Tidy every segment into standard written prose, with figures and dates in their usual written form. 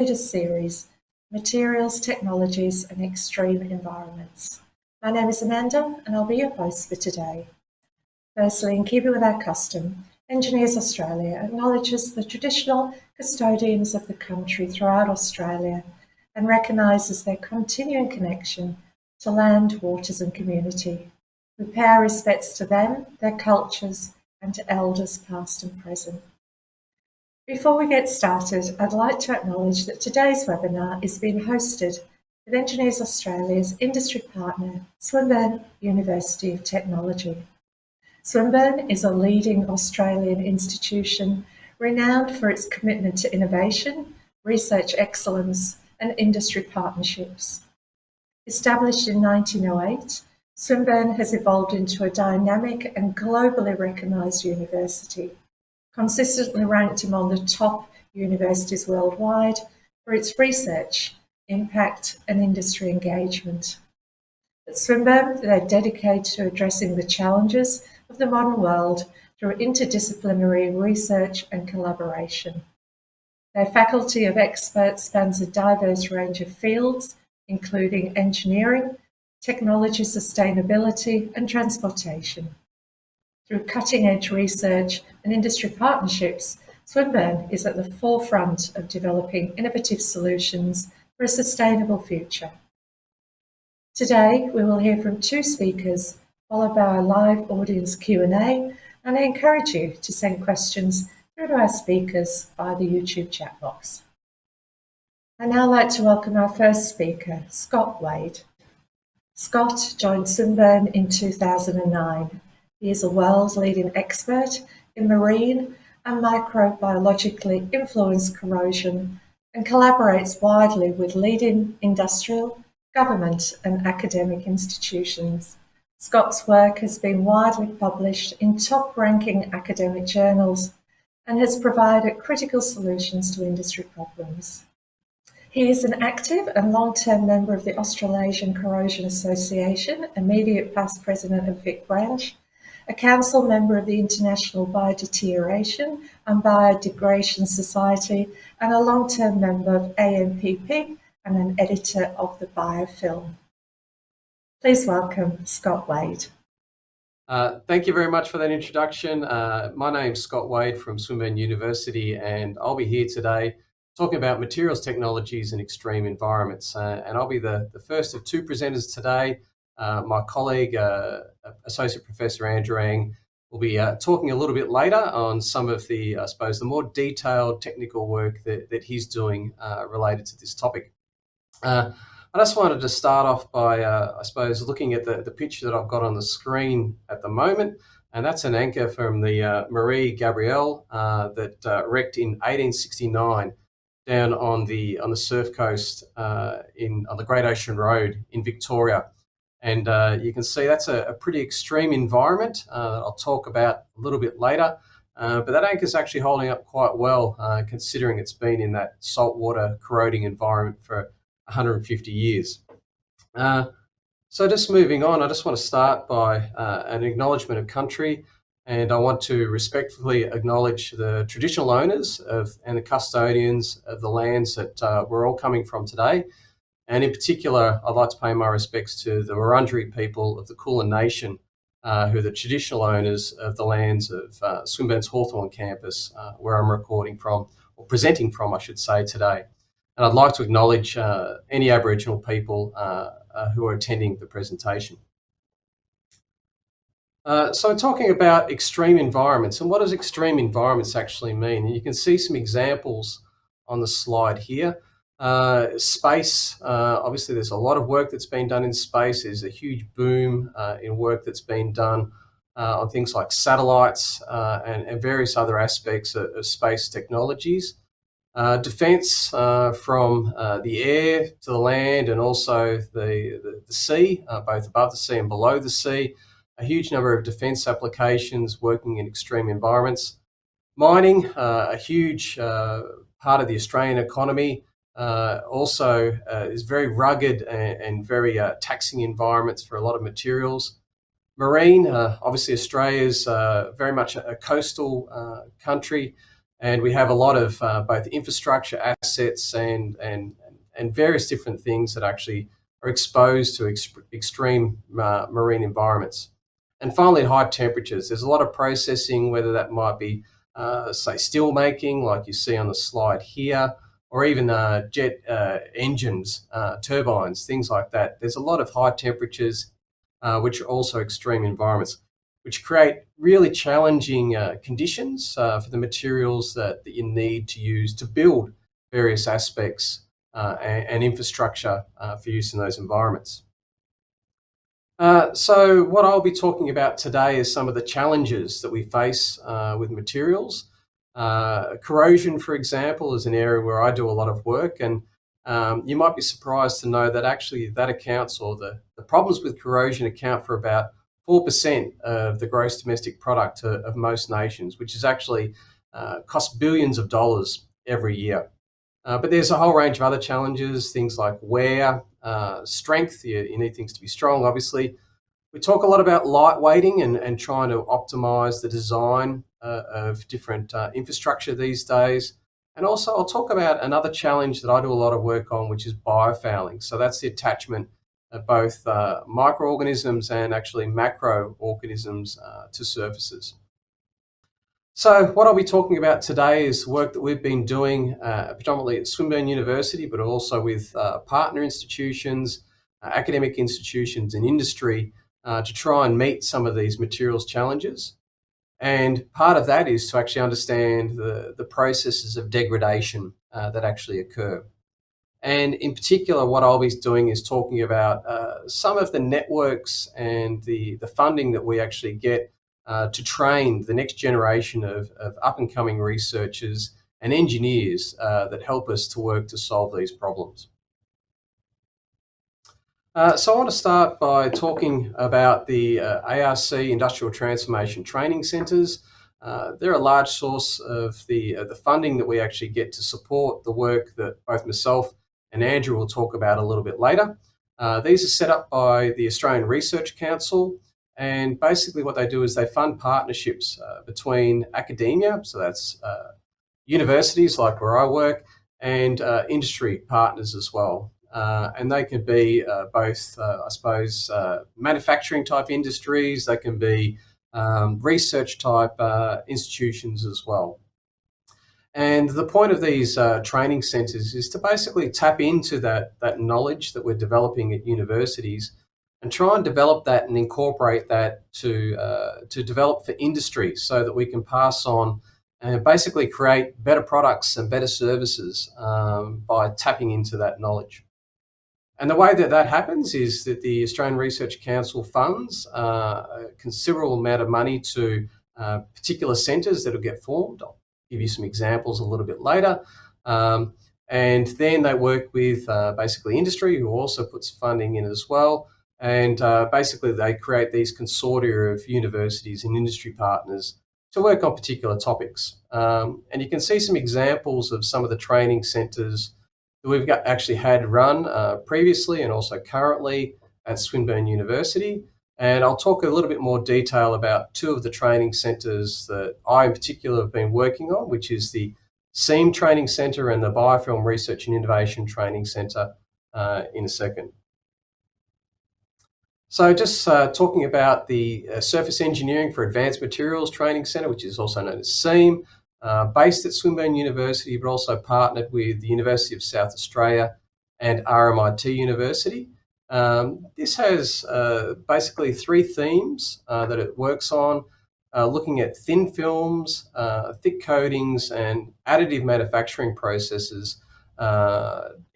latest series, Materials, Technologies and Extreme Environments. My name is Amanda and I'll be your host for today. Firstly, in keeping with our custom, Engineers Australia acknowledges the traditional custodians of the country throughout Australia and recognises their continuing connection to land, waters and community. We pay our respects to them, their cultures and to elders past and present. Before we get started, I'd like to acknowledge that today's webinar is being hosted with Engineers Australia's industry partner, Swinburne University of Technology. Swinburne is a leading Australian institution renowned for its commitment to innovation, research excellence, and industry partnerships. Established in 1908, Swinburne has evolved into a dynamic and globally recognised university, consistently ranked among the top universities worldwide for its research, impact, and industry engagement. At Swinburne, they're dedicated to addressing the challenges of the modern world through interdisciplinary research and collaboration. Their faculty of experts spans a diverse range of fields, including engineering, technology, sustainability, and transportation. Through cutting-edge research and industry partnerships, Swinburne is at the forefront of developing innovative solutions for a sustainable future. Today, we will hear from two speakers, followed by a live audience Q&A, and I encourage you to send questions through to our speakers via the YouTube chat box. I'd now like to welcome our first speaker, Scott Wade. Scott joined Swinburne in 2009. He is a world-leading expert in marine and microbiologically influenced corrosion and collaborates widely with leading industrial, government and academic institutions. Scott's work has been widely published in top-ranking academic journals and has provided critical solutions to industry problems. He is an active and long-term member of the Australasian Corrosion Association, immediate past president of Vic Branch, a council member of the International Biodeterioration and Biodegradation Society, and a long-term member of AMPP and an editor of the Biofouling. Please welcome Scott Wade. Thank you very much for that introduction. My name's Scott Wade from Swinburne University, and I'll be here today talking about materials technologies and extreme environments. And I'll be the first of two presenters today. My colleague, Associate Professor Andrew Ang, will be talking a little bit later on some of the, I suppose, the more detailed technical work that he's doing related to this topic. I just wanted to start off by, I suppose, looking at the picture that I've got on the screen at the moment, and that's an anchor from the Marie Gabrielle that wrecked in 1869 down on the Surf Coast on the Great Ocean Road in Victoria. And you can see that's a pretty extreme environment that I'll talk about a little bit later. But that anchor is actually holding up quite well, considering it's been in that saltwater corroding environment for 150 years. So just moving on, I just want to start by an acknowledgement of country, and I want to respectfully acknowledge the traditional owners and the custodians of the lands that we're all coming from today. And in particular, I'd like to pay my respects to the Wurundjeri people of the Kulin Nation, who are the traditional owners of the lands of Swinburne's Hawthorn campus, where I'm recording from, or presenting from, I should say, today. And I'd like to acknowledge any Aboriginal people who are attending the presentation. So talking about extreme environments, and what does extreme environments actually mean? And you can see some examples on the slide here. Space, obviously there's a lot of work that's been done in space. There's a huge boom in work that's been done on things like satellites and various other aspects of space technologies. Defence from the air to the land, and also the sea, both above the sea and below the sea. A huge number of defence applications working in extreme environments. Mining, a huge part of the Australian economy, also is very rugged and very taxing environments for a lot of materials. Marine, obviously Australia's very much a coastal country, And we have a lot of both infrastructure assets and various different things that actually are exposed to extreme marine environments. And finally, high temperatures. There's a lot of processing, whether that might be, say, steel making, like you see on the slide here, or even jet engines, turbines, things like that. There's a lot of high temperatures, which are also extreme environments, which create really challenging conditions for the materials that you need to use to build various aspects and infrastructure for use in those environments. So what I'll be talking about today is some of the challenges that we face with materials. Corrosion, for example, is an area where I do a lot of work, and you might be surprised to know that actually that accounts, or the problems with corrosion account for about 4% of the gross domestic product of most nations, which is actually costs billions of dollars every year. But there's a whole range of other challenges, things like wear, strength. You need things to be strong, obviously. We talk a lot about lightweighting and trying to optimize the design of different infrastructure these days. And also I'll talk about another challenge that I do a lot of work on, which is biofouling. So that's the attachment of both microorganisms and actually macroorganisms to surfaces. So what I'll be talking about today is work that we've been doing predominantly at Swinburne University, but also with partner institutions, academic institutions and industry to try and meet some of these materials challenges. And part of that is to actually understand the processes of degradation that actually occur. And in particular, what I'll be doing is talking about some of the networks and the funding that we actually get to train the next generation of up-and-coming researchers and engineers that help us to work to solve these problems. So I want to start by talking about the ARC Industrial Transformation Training Centres. They're a large source of the funding that we actually get to support the work that both myself and Andrew will talk about a little bit later. These are set up by the Australian Research Council, and basically what they do is they fund partnerships between academia, so that's universities like where I work, and industry partners as well. And they can be both, I suppose, manufacturing type industries, they can be research type institutions as well. And the point of these training centres is to basically tap into that knowledge that we're developing at universities and try and develop that and incorporate that to develop for industry, so that we can pass on and basically create better products and better services by tapping into that knowledge. And the way that happens is that the Australian Research Council funds a considerable amount of money to particular centres that will get formed. I'll give you some examples a little bit later. And then they work with basically industry, who also puts funding in as well. And basically they create these consortia of universities and industry partners to work on particular topics. And you can see some examples of some of the training centres that we've actually had run previously and also currently at Swinburne University. And I'll talk a little bit more detail about two of the training centres that I in particular have been working on, which is the SEAM Training Centre and the Biofilm Research and Innovation Training Centre in a second. So just talking about the Surface Engineering for Advanced Materials Training Centre, which is also known as SEAM, based at Swinburne University, but also partnered with the University of South Australia and RMIT University. This has basically three themes that it works on, looking at thin films, thick coatings, and additive manufacturing processes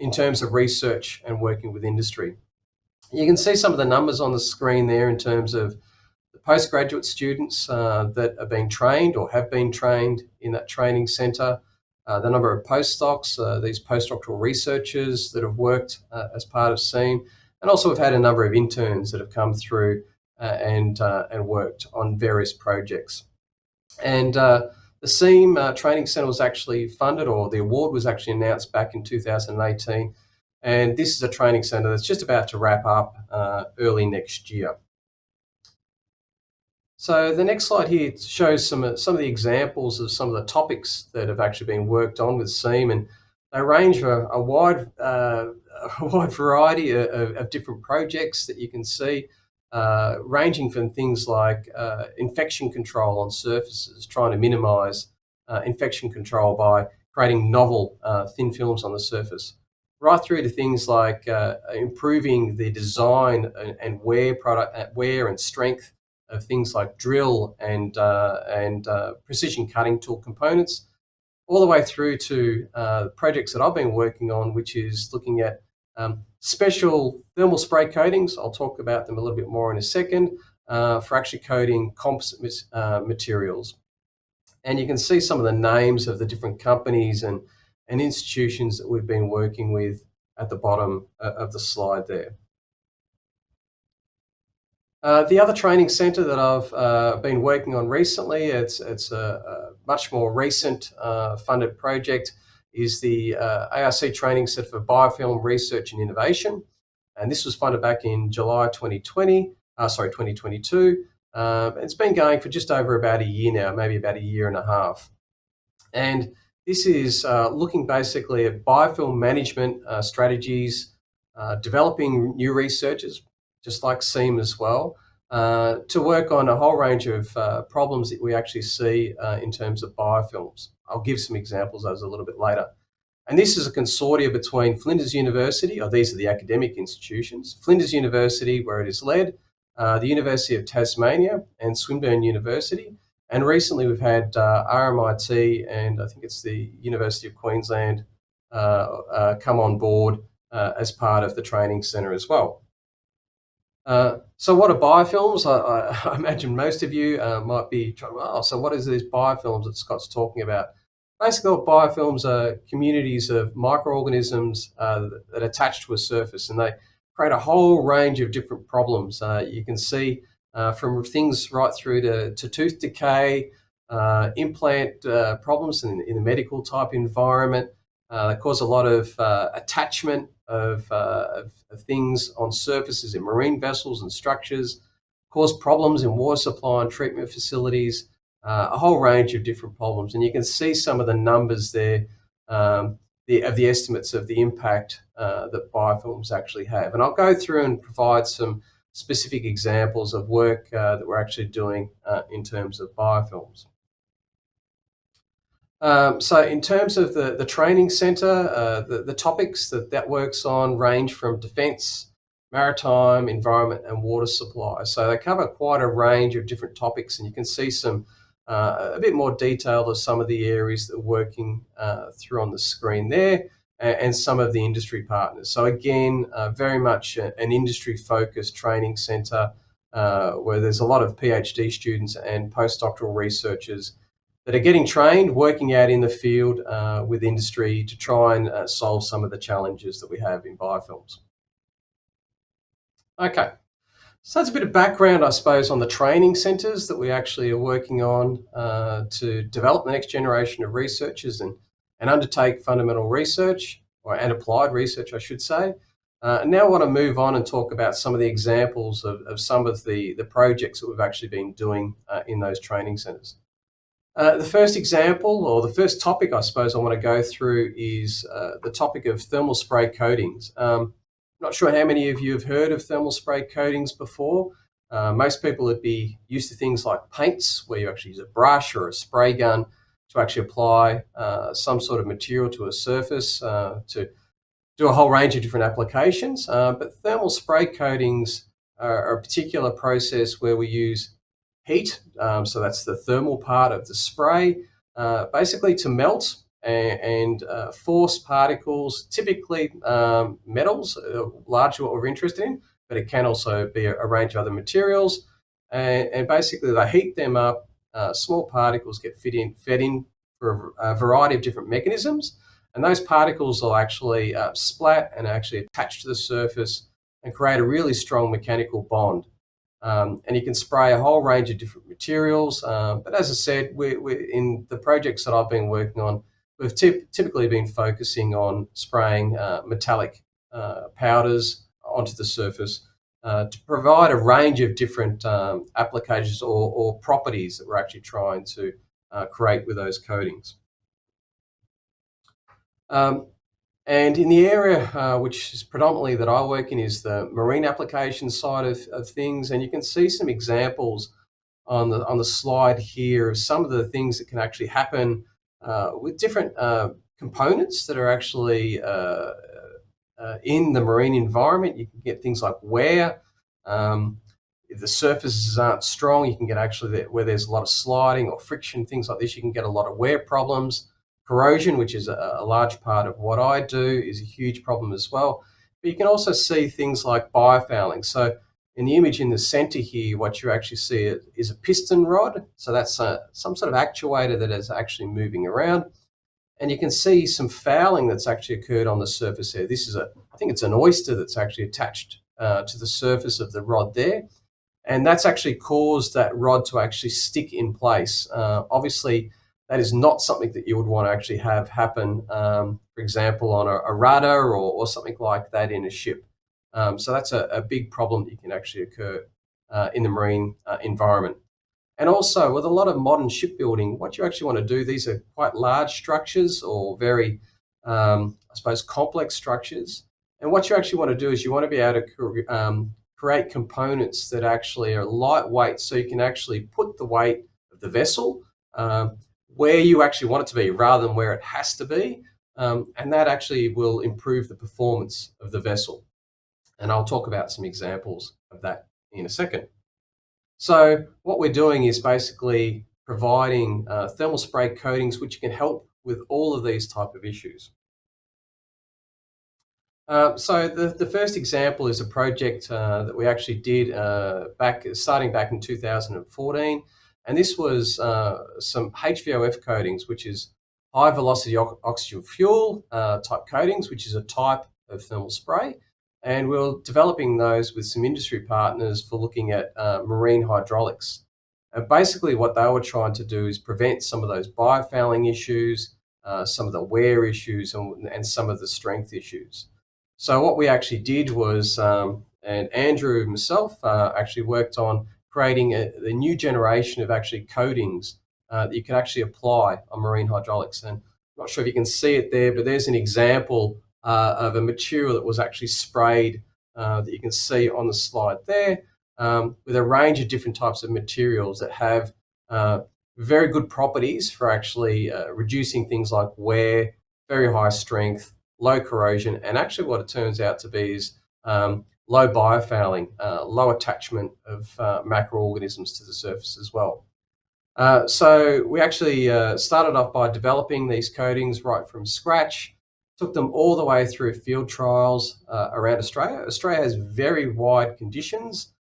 in terms of research and working with industry. You can see some of the numbers on the screen there in terms of the postgraduate students that are being trained or have been trained in that training centre, the number of postdocs, these postdoctoral researchers that have worked as part of SEAM, and also we've had a number of interns that have come through and worked on various projects. And the SEAM Training Centre was actually funded, or the award was actually announced back in 2018. And this is a training centre that's just about to wrap up early next year. So the next slide here shows some of the examples of some of the topics that have actually been worked on with SEAM, and they range for a wide variety of different projects that you can see, ranging from things like infection control on surfaces, trying to minimise infection control by creating novel thin films on the surface, right through to things like improving the design and wear and strength of things like drill and precision cutting tool components, all the way through to projects that I've been working on, which is looking at special thermal spray coatings. I'll talk about them a little bit more in a second, for actually coating composite materials. And you can see some of the names of the different companies and institutions that we've been working with at the bottom of the slide there. The other training centre that I've been working on recently, it's a much more recent funded project, is the ARC Training Centre for Biofilm Research and Innovation. And this was funded back in July 2022. It's been going for just over about a year now, maybe about a year and a half. And this is looking basically at biofilm management strategies, developing new researchers, just like SEAM as well, to work on a whole range of problems that we actually see in terms of biofilms. I'll give some examples of those a little bit later. And this is a consortium between Flinders University, or these are the academic institutions, Flinders University, where it is led, the University of Tasmania, and Swinburne University. And recently we've had RMIT and I think it's the University of Queensland come on board as part of the training centre as well. So what are biofilms? I imagine most of you might be trying, so what is these biofilms that Scott's talking about? Basically, what biofilms are communities of microorganisms that attach to a surface, and they create a whole range of different problems. You can see from things right through to tooth decay, implant problems in the medical type environment. They cause a lot of attachment of things on surfaces in marine vessels and structures, cause problems in water supply and treatment facilities, a whole range of different problems. And you can see some of the numbers there of the estimates of the impact that biofilms actually have. And I'll go through and provide some specific examples of work that we're actually doing in terms of biofilms. So in terms of the training centre, the topics that works on range from defence, maritime, environment and water supply. So they cover quite a range of different topics, and you can see some a bit more detail of some of the areas that we're working through on the screen there, and some of the industry partners. So again, very much an industry-focused training centre where there's a lot of PhD students and postdoctoral researchers that are getting trained, working out in the field with industry to try and solve some of the challenges that we have in biofilms. Okay, so that's a bit of background, I suppose, on the training centres that we actually are working on to develop the next generation of researchers and undertake fundamental research, and applied research, I should say. Now I want to move on and talk about some of the examples of some of the projects that we've actually been doing in those training centres. The first example, or the first topic I suppose I want to go through, is the topic of thermal spray coatings. Not sure how many of you have heard of thermal spray coatings before. Most people would be used to things like paints, where you actually use a brush or a spray gun to actually apply some sort of material to a surface to do a whole range of different applications. But thermal spray coatings are a particular process where we use heat, so that's the thermal part of the spray, basically to melt and force particles, typically metals, largely what we're interested in, but it can also be a range of other materials. And basically they heat them up, small particles get fed in for a variety of different mechanisms, and those particles will actually splat and actually attach to the surface and create a really strong mechanical bond. And you can spray a whole range of different materials. But as I said, we're in the projects that I've been working on, we've typically been focusing on spraying metallic powders onto the surface. to provide a range of different applications or properties that we're actually trying to create with those coatings. And in the area which is predominantly that I work in is the marine application side of things, and you can see some examples on the slide here of some of the things that can actually happen with different components that are actually in the marine environment. You can get things like wear. If the surfaces aren't strong, you can get actually where there's a lot of sliding or friction, things like this, you can get a lot of wear problems. Corrosion, which is a large part of what I do, is a huge problem as well. But you can also see things like biofouling. So in the image in the center here, what you actually see is a piston rod. So that's some sort of actuator that is actually moving around. And you can see some fouling that's actually occurred on the surface there. This is I think it's an oyster that's actually attached to the surface of the rod there. And that's actually caused that rod to actually stick in place. Obviously, that is not something that you would want to actually have happen, for example, on a rudder or something like that in a ship. So that's a big problem that can actually occur in the marine environment. And also with a lot of modern shipbuilding, what you actually want to do, these are quite large structures or very, I suppose, complex structures. And what you actually want to do is you want to be able to create components that actually are lightweight, so you can actually put the weight of the vessel where you actually want it to be rather than where it has to be. And that actually will improve the performance of the vessel. And I'll talk about some examples of that in a second. So what we're doing is basically providing thermal spray coatings which can help with all of these type of issues. So the first example is a project that we actually did starting back in 2014, and this was some HVOF coatings, which is high velocity oxygen fuel type coatings, which is a type of thermal spray, and we're developing those with some industry partners for looking at marine hydraulics. Basically what they were trying to do is prevent some of those biofouling issues, some of the wear issues, and some of the strength issues. So what we actually did was, and Andrew and myself actually worked on creating a new generation of actually coatings that you can actually apply on marine hydraulics. And I'm not sure if you can see it there, but there's an example of a material that was actually sprayed that you can see on the slide there, with a range of different types of materials that have very good properties for actually reducing things like wear, very high strength, low corrosion, and actually what it turns out to be is low biofouling, low attachment of macroorganisms to the surface as well. So we actually started off by developing these coatings right from scratch, took them all the way through field trials around Australia. Australia has very wide conditions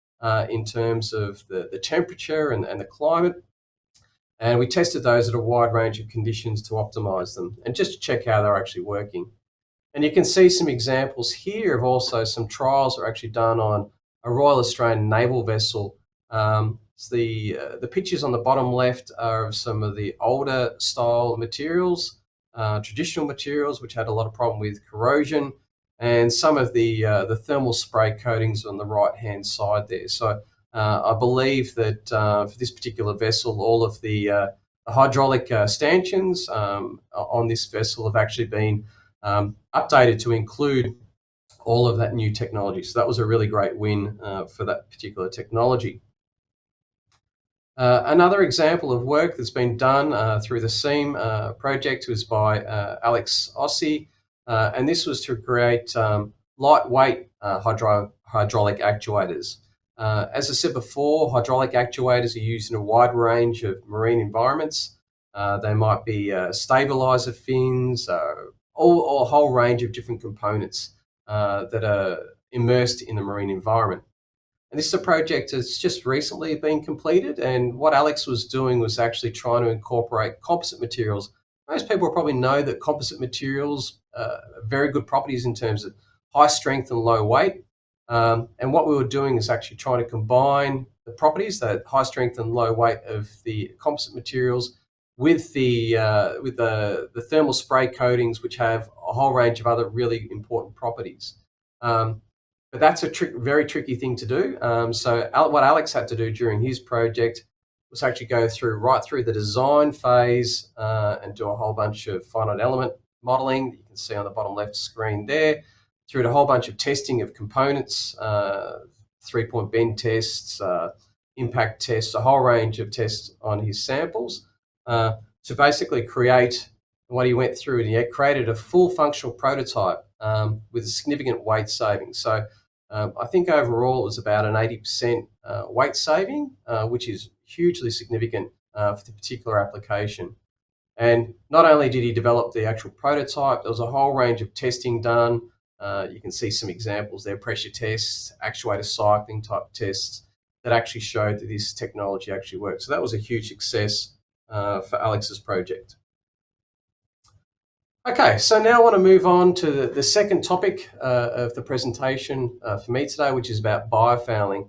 in terms of the temperature and the climate, and we tested those at a wide range of conditions to optimize them and just to check how they're actually working. And you can see some examples here of also some trials that are actually done on a Royal Australian naval vessel. So the pictures on the bottom left are of some of the older style materials, traditional materials, which had a lot of problem with corrosion, and some of the thermal spray coatings on the right-hand side there. So I believe that for this particular vessel, all of the hydraulic stanchions on this vessel have actually been updated to include all of that new technology. So that was a really great win for that particular technology. Another example of work that's been done through the SEAM project was by Alex Ossie, and this was to create lightweight hydraulic actuators. As I said before, hydraulic actuators are used in a wide range of marine environments. They might be stabilizer fins, or a whole range of different components that are immersed in the marine environment. And this is a project that's just recently been completed, and what Alex was doing was actually trying to incorporate composite materials. Most people probably know that composite materials have very good properties in terms of high strength and low weight. And what we were doing is actually trying to combine the properties, that high strength and low weight of the composite materials, with the thermal spray coatings, which have a whole range of other really important properties. But that's a very tricky thing to do. So what Alex had to do during his project was actually go right through the design phase and do a whole bunch of finite element modeling that you can see on the bottom left screen there, through a whole bunch of testing of components, 3-point bend tests, impact tests, a whole range of tests on his samples to basically create what he went through, and he had created a full functional prototype with a significant weight saving. So I think overall it was about an 80% weight saving, which is hugely significant for the particular application. And not only did he develop the actual prototype, there was a whole range of testing done. You can see some examples there, pressure tests, actuator cycling type tests that actually showed that this technology actually works. So that was a huge success for Alex's project. Okay, so now I want to move on to the second topic of the presentation for me today, which is about biofouling.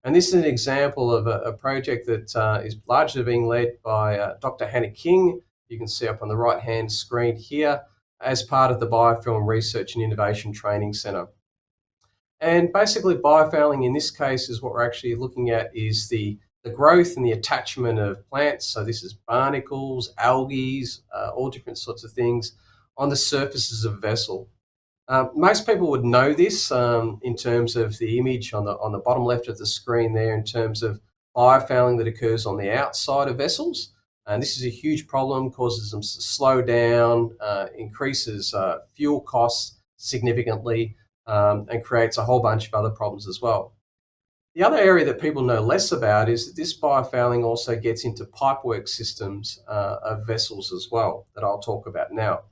And this is an example of a project that is largely being led by Dr. Hannah King. You can see up on the right-hand screen here as part of the Biofouling Research and Innovation Training Centre. And basically biofouling in this case is what we're actually looking at is the growth and the attachment of plants. So this is barnacles, algae, all different sorts of things on the surfaces of a vessel. Most people would know this in terms of the image on the bottom left of the screen there, in terms of biofouling that occurs on the outside of vessels. And this is a huge problem, causes them to slow down, increases fuel costs significantly, and creates a whole bunch of other problems as well. The other area that people know less about is that this biofouling also gets into pipework systems of vessels as well, that I'll talk about now.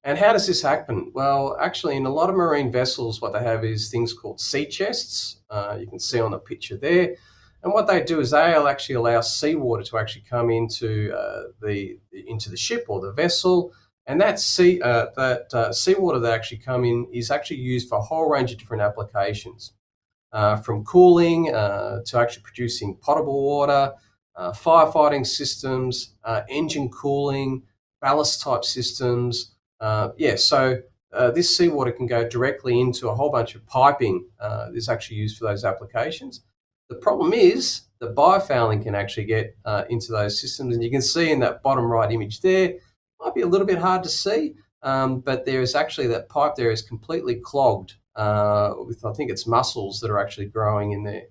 And how does this happen? Well, actually, in a lot of marine vessels, what they have is things called sea chests. You can see on the picture there. And what they do is they'll actually allow seawater to actually come into the ship or the vessel. And that seawater that actually come in is actually used for a whole range of different applications, from cooling to actually producing potable water, firefighting systems, engine cooling, ballast type systems. So this seawater can go directly into a whole bunch of piping that's actually used for those applications. The problem is that biofouling can actually get into those systems, and you can see in that bottom right image there, might be a little bit hard to see, but there is actually that pipe there is completely clogged with, I think it's mussels that are actually growing in there.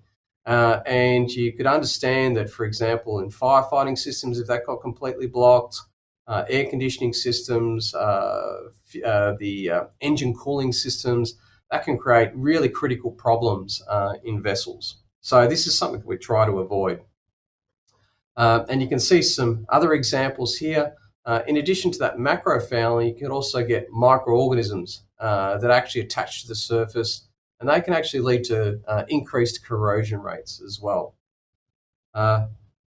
And you could understand that, for example, in firefighting systems, if that got completely blocked, air conditioning systems, the engine cooling systems, that can create really critical problems in vessels. So this is something that we try to avoid. And you can see some other examples here. In addition to that macrofouling, you can also get microorganisms that actually attach to the surface, and they can actually lead to increased corrosion rates as well.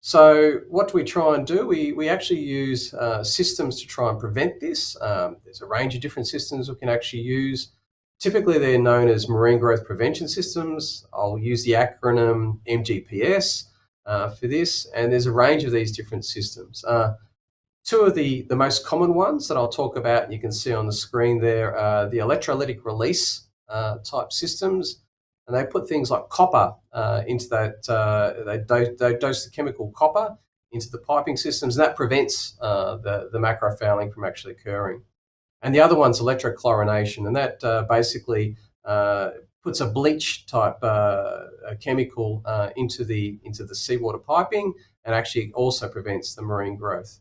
So what do we try and do? We actually use systems to try and prevent this. There's a range of different systems we can actually use. Typically, they're known as marine growth prevention systems. I'll use the acronym MGPS for this, and there's a range of these different systems. Two of the most common ones that I'll talk about, you can see on the screen there, are the electrolytic release type systems. And they put things like copper into that, they dose the chemical copper into the piping systems, and that prevents the macrofouling from actually occurring. And the other one's electrochlorination, and that basically puts a bleach type chemical into the seawater piping, and actually also prevents the marine growth.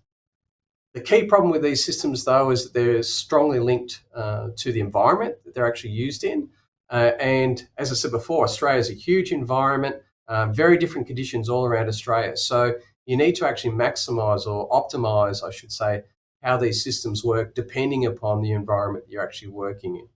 The key problem with these systems, though, is that they're strongly linked to the environment that they're actually used in. And as I said before, Australia is a huge environment, very different conditions all around Australia. So you need to actually maximise or optimise, I should say, how these systems work depending upon the environment you're actually working in.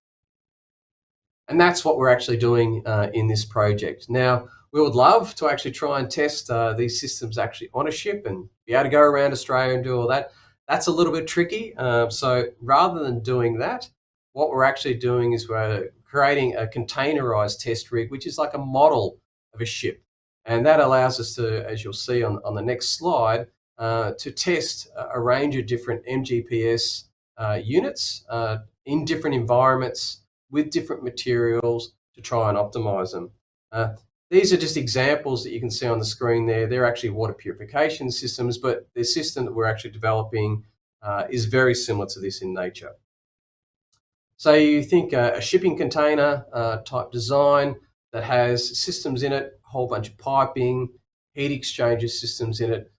And that's what we're actually doing in this project. Now, we would love to actually try and test these systems actually on a ship and be able to go around Australia and do all that. That's a little bit tricky. So rather than doing that, what we're actually doing is we're creating a containerized test rig, which is like a model of a ship. And that allows us to, as you'll see on the next slide, to test a range of different MGPS units in different environments with different materials to try and optimize them. These are just examples that you can see on the screen there. They're actually water purification systems, but the system that we're actually developing is very similar to this in nature. So you think a shipping container type design that has systems in it, a whole bunch of piping, heat exchanger systems in it.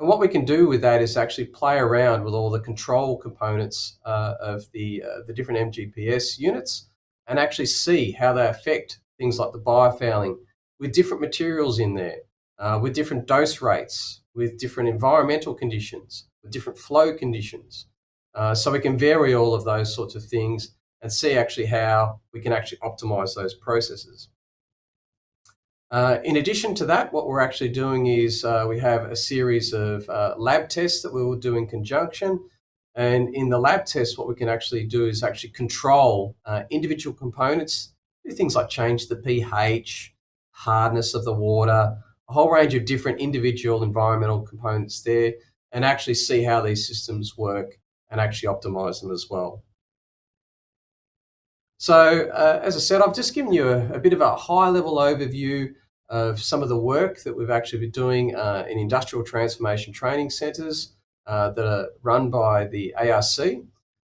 And what we can do with that is actually play around with all the control components of the different MGPS units and actually see how they affect things like the biofouling with different materials in there, with different dose rates, with different environmental conditions, with different flow conditions. So we can vary all of those sorts of things and see actually how we can actually optimize those processes. In addition to that, what we're actually doing is we have a series of lab tests that we will do in conjunction. And in the lab tests, what we can actually do is actually control individual components, do things like change the pH, hardness of the water, a whole range of different individual environmental components there, and actually see how these systems work and actually optimize them as well. So as I said, I've just given you a bit of a high-level overview of some of the work that we've actually been doing in industrial transformation training centres that are run by the ARC.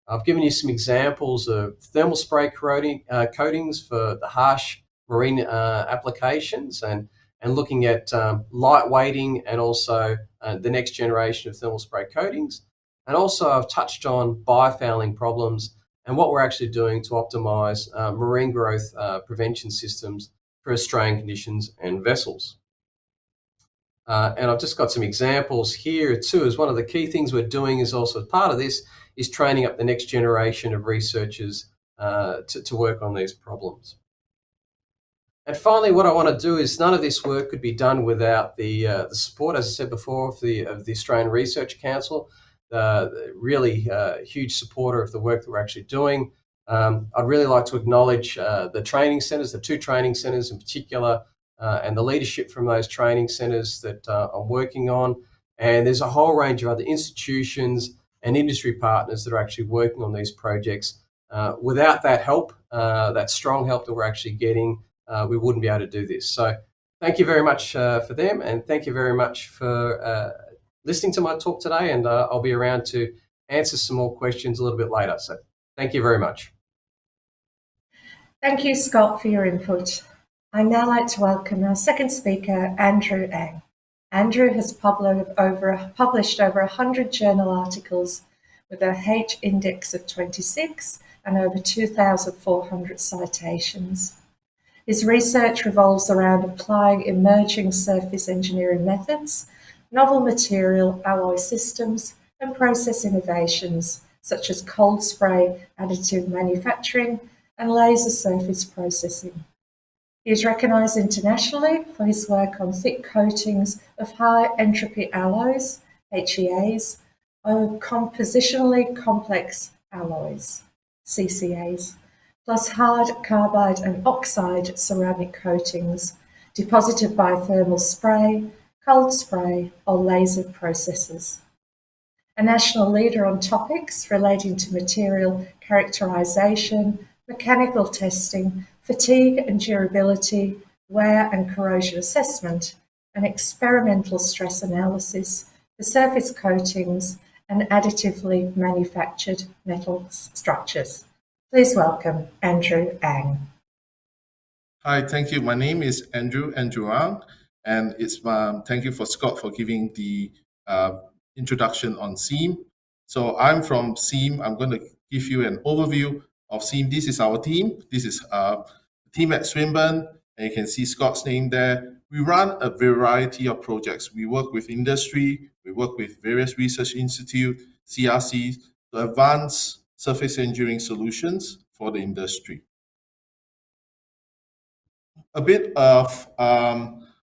I've given you some examples of thermal spray coatings for the harsh marine applications and looking at lightweighting and also the next generation of thermal spray coatings. And also I've touched on biofouling problems and what we're actually doing to optimize marine growth prevention systems for Australian conditions and vessels. And I've just got some examples here too, as one of the key things we're doing is also as part of this is training up the next generation of researchers to work on these problems. And finally, what I want to do is none of this work could be done without the support, as I said before, of the Australian Research Council. Really huge supporter of the work that we're actually doing. I'd really like to acknowledge the training centres, the two training centres in particular, and the leadership from those training centres that I'm working on. And there's a whole range of other institutions and industry partners that are actually working on these projects. Without that help, that strong help that we're actually getting, we wouldn't be able to do this. So thank you very much for them, and thank you very much for listening to my talk today, and I'll be around to answer some more questions a little bit later. So thank you very much. Thank you, Scott, for your input. I'd now like to welcome our second speaker, Andrew Ang. Andrew has published over 100 journal articles with a H index of 26 and over 2,400 citations. His research revolves around applying emerging surface engineering methods, novel material alloy systems, and process innovations such as cold spray additive manufacturing and laser surface processing. He is recognised internationally for his work on thick coatings of high-entropy alloys, HEAs, or compositionally complex alloys, CCAs, plus hard carbide and oxide ceramic coatings deposited by thermal spray, cold spray, or laser processes. A national leader on topics relating to material characterization, mechanical testing, fatigue and durability, wear and corrosion assessment, and experimental stress analysis for surface coatings and additively manufactured metal structures. Please welcome Andrew Ang. Hi, thank you. My name is Andrew Ang, and thank you for Scott for giving the introduction on SEAM. So I'm from SEAM. I'm going to give you an overview of SEAM. This is our team. This is the team at Swinburne, and you can see Scott's name there. We run a variety of projects. We work with industry. We work with various research institutes, CRCs, to advance surface engineering solutions for the industry. A bit of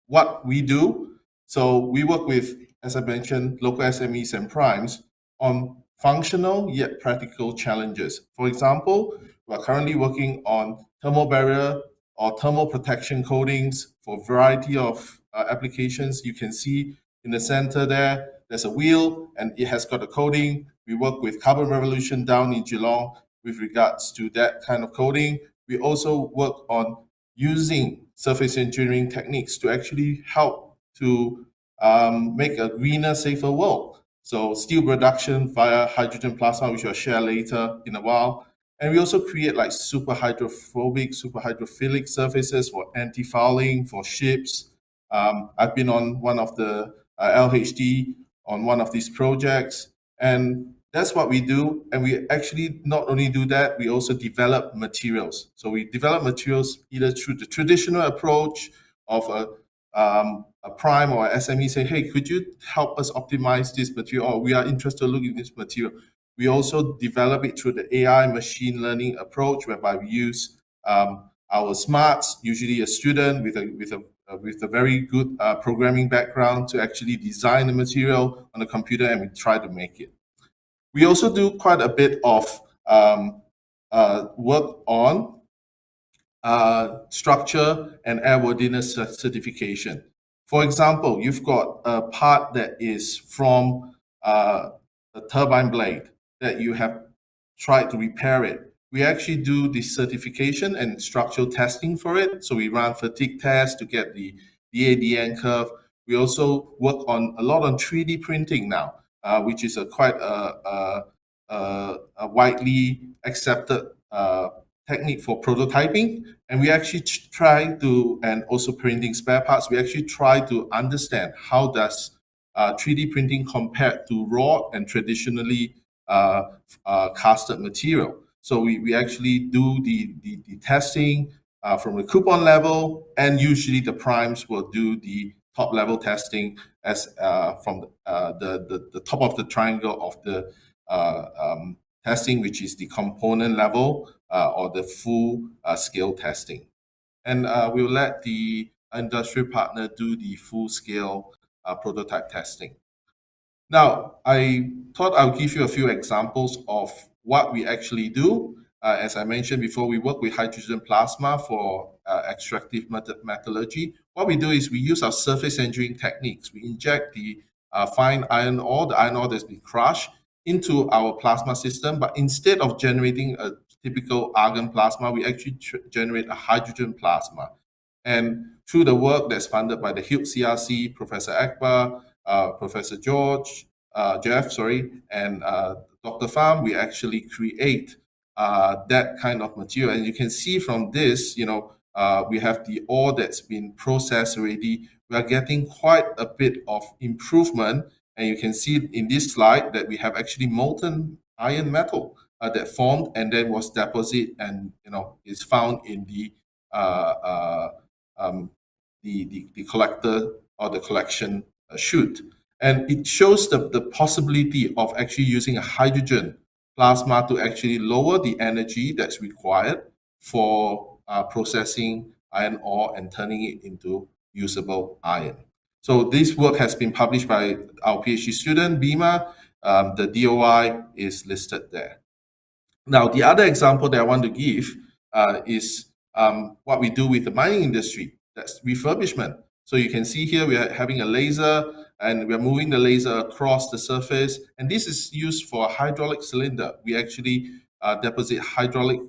what we do. So we work with, as I mentioned, local SMEs and primes on functional yet practical challenges. For example, we are currently working on thermal barrier or thermal protection coatings for a variety of applications. You can see in the center there's a wheel and it has got a coating. We work with Carbon Revolution down in Geelong with regards to that kind of coating. We also work on using surface engineering techniques to actually help to make a greener, safer world. So steel production via hydrogen plasma, which I'll share later in a while. And we also create like super hydrophobic, super hydrophilic surfaces for anti-fouling for ships. I've been on one of the LHD on one of these projects, and that's what we do. And we actually not only do that, we also develop materials. So we develop materials either through the traditional approach of a prime or a SME say, hey, could you help us optimize this material? Or we are interested in looking at this material. We also develop it through the AI machine learning approach, whereby we use our smarts, usually a student with a very good programming background, to actually design the material on a computer, and we try to make it. We also do quite a bit of work on structure and airworthiness certification. For example, you've got a part that is from a turbine blade that you have tried to repair it. We actually do the certification and structural testing for it. So we run fatigue tests to get the DADN curve. We also work on a lot on 3D printing now, which is a quite a widely accepted technique for prototyping. And we actually try to, and also printing spare parts, we actually try to understand how does 3D printing compare to raw and traditionally casted material. So we actually do the testing from the coupon level, and usually the primes will do the top level testing as from the top of the triangle of the testing, which is the component level or the full scale testing. And we'll let the industry partner do the full scale prototype testing. Now, I thought I'll give you a few examples of what we actually do. As I mentioned before, we work with hydrogen plasma for extractive metallurgy. What we do is we use our surface engineering techniques. We inject the fine iron ore, the iron ore that's been crushed, into our plasma system, but instead of generating a typical argon plasma, we actually generate a hydrogen plasma. And through the work that's funded by the HILT CRC, Professor Akbar, Professor Jeff, and Dr. Pham, we actually create that kind of material. And you can see from this, we have the ore that's been processed already. We are getting quite a bit of improvement. And you can see in this slide that we have actually molten iron metal that formed and then was deposited and is found in the collector or the collection chute. And it shows the possibility of actually using a hydrogen plasma to actually lower the energy that's required for processing iron ore and turning it into usable iron. So this work has been published by our PhD student, Bima. The DOI is listed there. Now, the other example that I want to give is what we do with the mining industry. That's refurbishment. So you can see here we are having a laser and we're moving the laser across the surface. And this is used for a hydraulic cylinder. We actually deposit hydraulic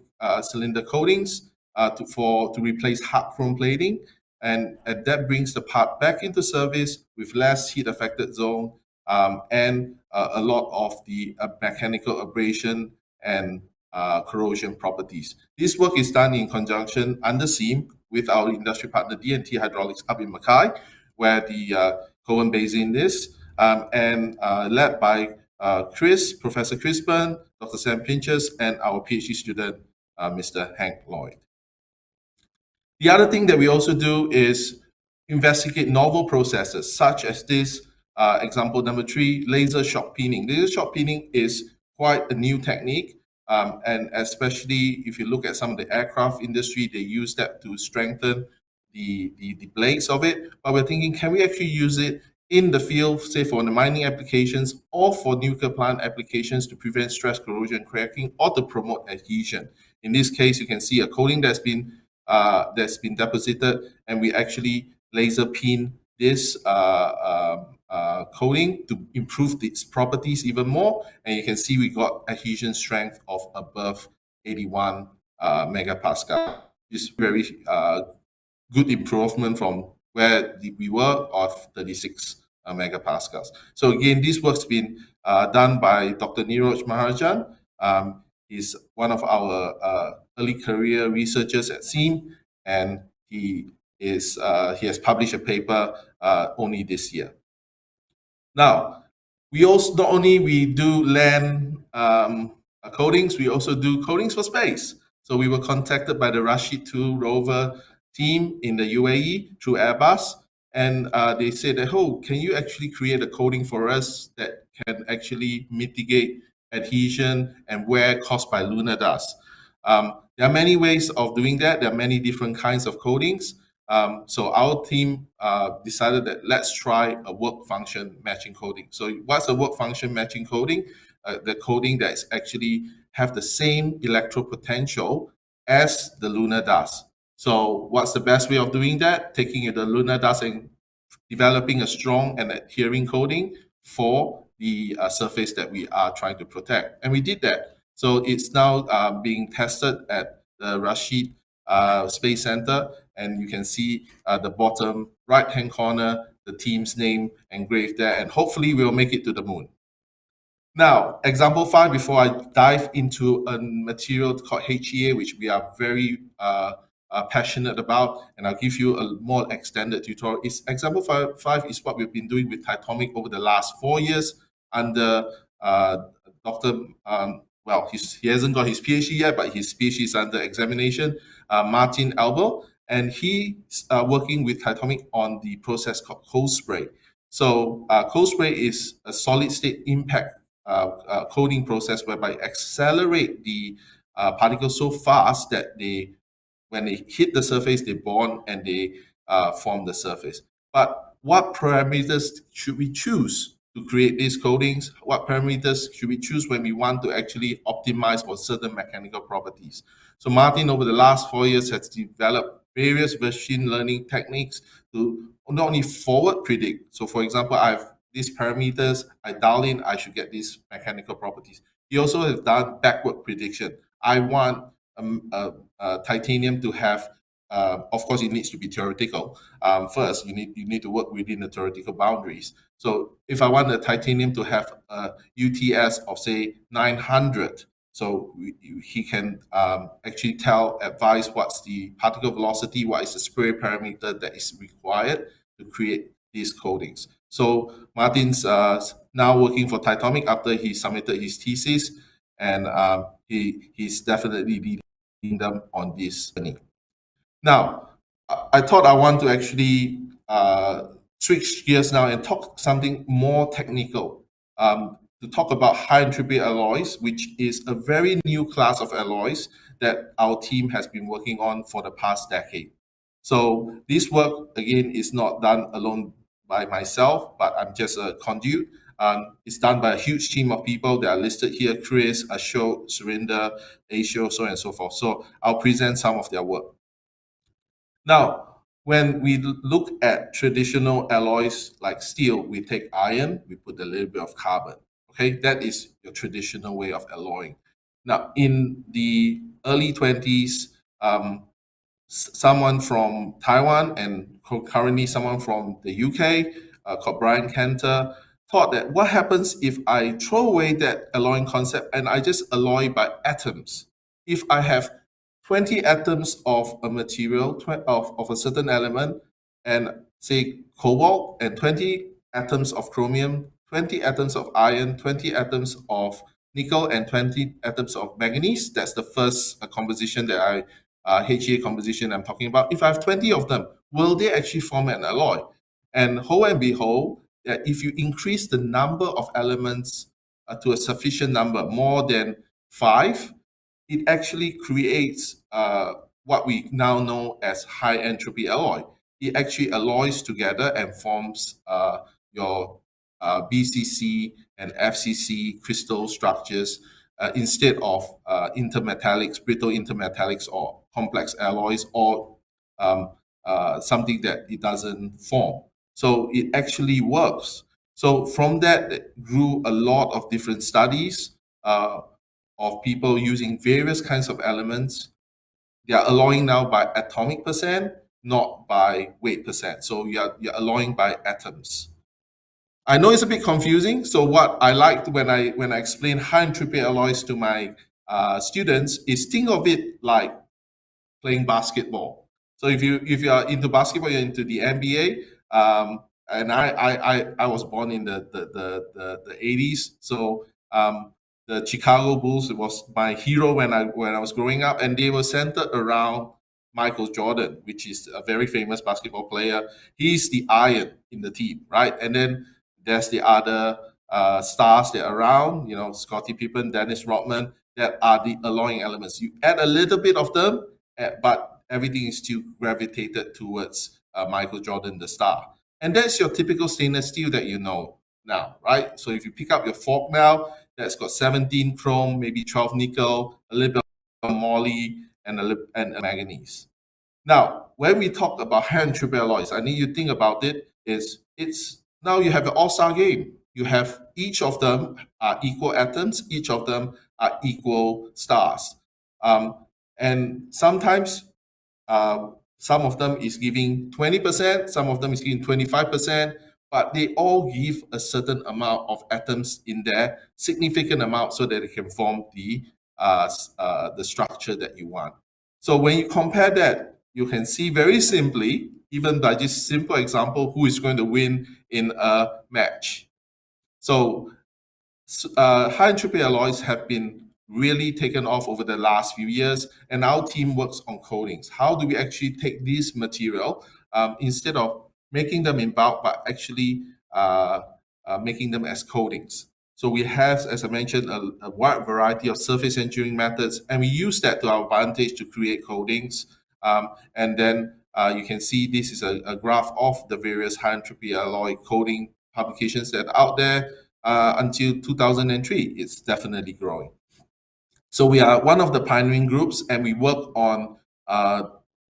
cylinder coatings to replace hard chrome plating. And that brings the part back into service with less heat affected zone and a lot of the mechanical abrasion and corrosion properties. This work is done in conjunction under SEAM with our industry partner D&T Hydraulics up in Mackay, where the Cohen Basin is, and led by Professor Crispin, Dr. Sam Pinchas, and our PhD student, Mr. Hank Lloyd. The other thing that we also do is investigate novel processes, such as this example number 3, laser shock peening. Laser shock peening is quite a new technique, and especially if you look at some of the aircraft industry, they use that to strengthen the blades of it. But we're thinking, can we actually use it in the field, say for the mining applications or for nuclear plant applications to prevent stress corrosion cracking or to promote adhesion? In this case, you can see a coating that's been deposited, and we actually laser peen this coating to improve its properties even more. And you can see we got adhesion strength of above 81 megapascal. It's very good improvement from where we were of 36 megapascals. So again, this work's been done by Dr. Niroj Mahajan. He's one of our early career researchers at SEAM, and he has published a paper only this year. Now, we also not only we do land coatings, we also do coatings for space. So we were contacted by the Rashid 2 rover team in the UAE through Airbus, and they said that, oh, can you actually create a coating for us that can actually mitigate adhesion and wear caused by lunar dust? There are many ways of doing that. There are many different kinds of coatings. So our team decided that let's try a work function matching coating. So what's a work function matching coating? The coating that is actually have the same electrode potential as the lunar dust. So what's the best way of doing that? Taking the lunar dust and developing a strong and adhering coating for the surface that we are trying to protect. And we did that. So it's now being tested at the Rashid Space Center, and you can see the bottom right-hand corner, the team's name engraved there, and hopefully we'll make it to the moon. Now, example 5, before I dive into a material called HEA, which we are very passionate about, and I'll give you a more extended tutorial. Example 5 is what we've been doing with Titomic over the last 4 years under Dr. Well, he hasn't got his PhD yet, but his PhD is under examination, Martin Albel, and he's working with Titomic on the process called cold spray. So cold spray is a solid state impact coating process whereby accelerate the particles so fast that when they hit the surface, they bond and they form the surface. But what parameters should we choose to create these coatings? What parameters should we choose when we want to actually optimize for certain mechanical properties? So Martin, over the last 4 years, has developed various machine learning techniques to not only forward predict. So for example, I have these parameters, I dial in, I should get these mechanical properties. He also has done backward prediction. I want titanium to have, of course, it needs to be theoretical. First, you need to work within the theoretical boundaries. So if I want the titanium to have a UTS of say 900, so he can actually advise what's the particle velocity, what is the spray parameter that is required to create these coatings. So Martin's now working for Titomic after he submitted his thesis, and he's definitely leading them on this journey. Now, I thought I want to actually switch gears now and talk something more technical. To talk about high entropy alloys, which is a very new class of alloys that our team has been working on for the past decade. So this work, again, is not done alone by myself, but I'm just a conduit. It's done by a huge team of people that are listed here: Chris, Ashok, Surinder, Aisho, so on and so forth. So I'll present some of their work. Now, when we look at traditional alloys like steel, we take iron, we put a little bit of carbon. Okay, that is your traditional way of alloying. Now, in the early 20s, someone from Taiwan and currently someone from the UK, called Brian Cantor, thought that what happens if I throw away that alloying concept and I just alloy by atoms? If I have 20 atoms of a material, of a certain element, and say cobalt, and 20 atoms of chromium, 20 atoms of iron, 20 atoms of nickel, and 20 atoms of manganese. That's the first composition that HEA composition I'm talking about. If I have 20 of them, will they actually form an alloy? And lo and behold, if you increase the number of elements to a sufficient number, more than 5, it actually creates what we now know as high entropy alloy. It actually alloys together and forms your BCC and FCC crystal structures instead of intermetallics, brittle intermetallics, or complex alloys, or something that it doesn't form. So it actually works. So from that grew a lot of different studies of people using various kinds of elements. They are alloying now by atomic percent. not by weight percent. So you're alloying by atoms. I know it's a bit confusing. So what I liked when I explain high entropy alloys to my students is think of it like playing basketball. So if you are into basketball, you're into the NBA. And I was born in the 80s. So the Chicago Bulls was my hero when I was growing up, and they were centered around Michael Jordan, which is a very famous basketball player. He's the iron in the team, right? And then there's the other stars that are around, Scottie Pippen, Dennis Rodman, that are the alloying elements. You add a little bit of them, but everything is still gravitated towards Michael Jordan, the star. And that's your typical stainless steel that you know now, right? So if you pick up your fork now, that's got 17 chrome, maybe 12 nickel, a little bit of moly, and manganese. Now, when we talk about high entropy alloys, I need you to think about it. It's now you have an all-star game. You have each of them are equal atoms, each of them are equal stars. And sometimes some of them is giving 20%, some of them is giving 25%, but they all give a certain amount of atoms in there, significant amount, so that it can form the structure that you want. So when you compare that, you can see very simply, even by this simple example, who is going to win in a match. So high entropy alloys have been really taken off over the last few years, and our team works on coatings. How do we actually take this material instead of making them in bulk, but actually making them as coatings? So we have, as I mentioned, a wide variety of surface engineering methods, and we use that to our advantage to create coatings. And then you can see this is a graph of the various high entropy alloy coating publications that are out there. Until 2003, it's definitely growing. So we are one of the pioneering groups, and we work on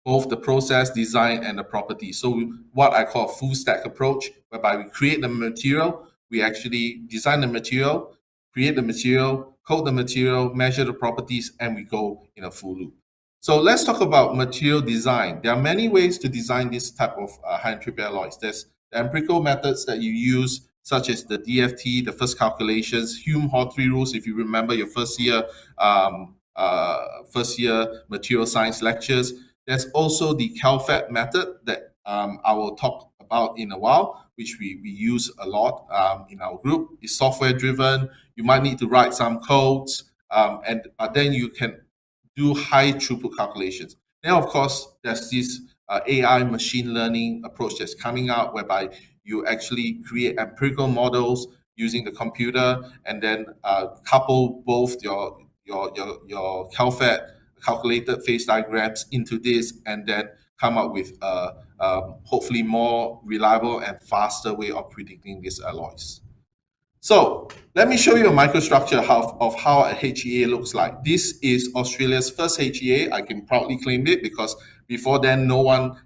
both the process, design, and the property. So what I call a full stack approach, whereby we create the material, we actually design the material, create the material, code the material, measure the properties, and we go in a full loop. So let's talk about material design. There are many ways to design this type of high entropy alloys. There's the empirical methods that you use, such as the DFT, the first calculations, Hume-Hall 3 rules, if you remember your first year material science lectures. There's also the CalFET method that I will talk about in a while, which we use a lot in our group. It's software driven. You might need to write some codes, but then you can do high throughput calculations. Then, of course, there's this AI machine learning approach that's coming out, whereby you actually create empirical models using the computer, and then couple both your CalFET calculated phase diagrams into this, and then come up with hopefully more reliable and faster way of predicting these alloys. So let me show you a microstructure of how a HEA looks like. This is Australia's first HEA. I can proudly claim it, because before then no one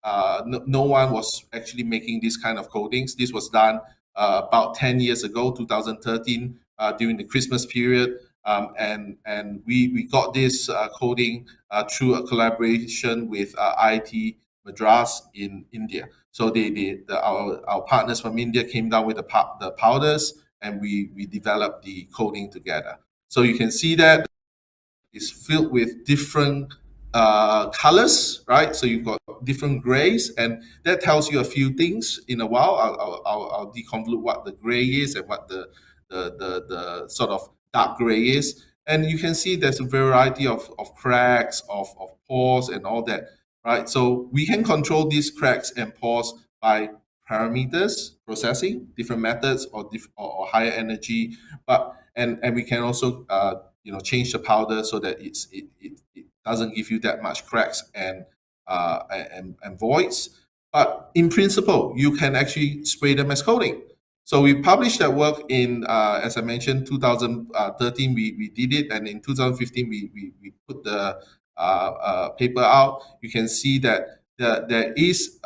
was actually making this kind of coatings. This was done about 10 years ago, 2013, during the Christmas period. And we got this coating through a collaboration with IIT Madras in India. So our partners from India came down with the powders, and we developed the coating together. So you can see that it's filled with different colors, right? So you've got different grays, and that tells you a few things. In a while, I'll deconvolute what the gray is and what the sort of dark gray is. And you can see there's a variety of cracks, of pores, and all that, right? So we can control these cracks and pores by parameters, processing, different methods, or higher energy, and we can also change the powder so that it doesn't give you that much cracks and voids. But in principle, you can actually spray them as coating. So we published that work in, as I mentioned, 2013 we did it, and in 2015 we put the paper out. You can see that there is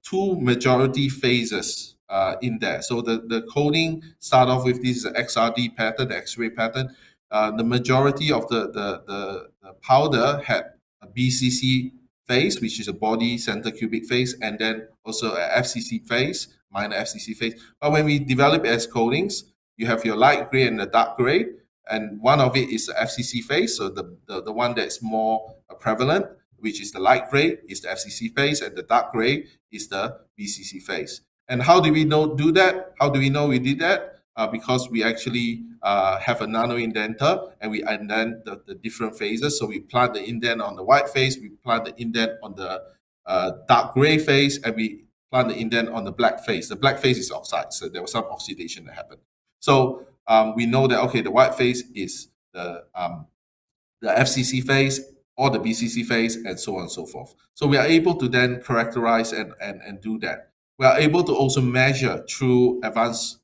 two majority phases in there. So the coating start off with this XRD pattern, the X-ray pattern. The majority of the powder had a BCC phase, which is a body center cubic phase, and then also a FCC phase, minor FCC phase. But when we develop as coatings, you have your light gray and the dark gray, and one of it is the FCC phase, so the one that's more prevalent, which is the light gray, is the FCC phase, and the dark gray is the BCC phase. And how do we do that? How do we know we did that? Because we actually have a nano indenter, and we indent the different phases. So we plant the indent on the white phase, we plant the indent on the dark gray phase, and we plant the indent on the black phase. The black phase is oxide, so there was some oxidation that happened. So we know that, okay, the white phase is the FCC phase or the BCC phase, and so on and so forth. So we are able to then characterize and do that. We are able to also measure through advanced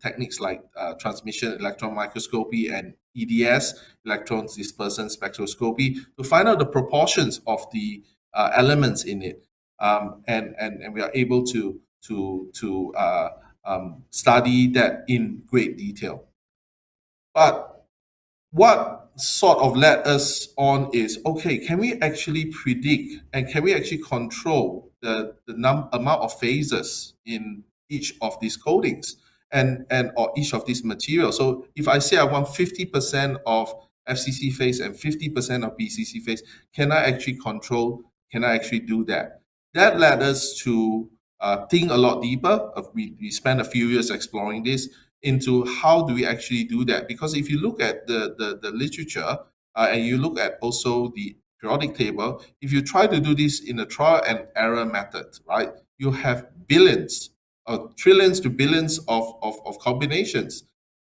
techniques like transmission electron microscopy and EDS, electron dispersion spectroscopy, to find out the proportions of the elements in it, and we are able to study that in great detail. But what sort of led us on is, okay, can we actually predict and can we actually control the amount of phases in each of these coatings and or each of these materials? So if I say I want 50% of FCC phase and 50% of BCC phase, can I actually control? Can I actually do that? That led us to think a lot deeper. We spent a few years exploring this into how do we actually do that. Because if you look at the literature and you look at also the periodic table, if you try to do this in a trial and error method, right, you have billions, trillions to billions of combinations.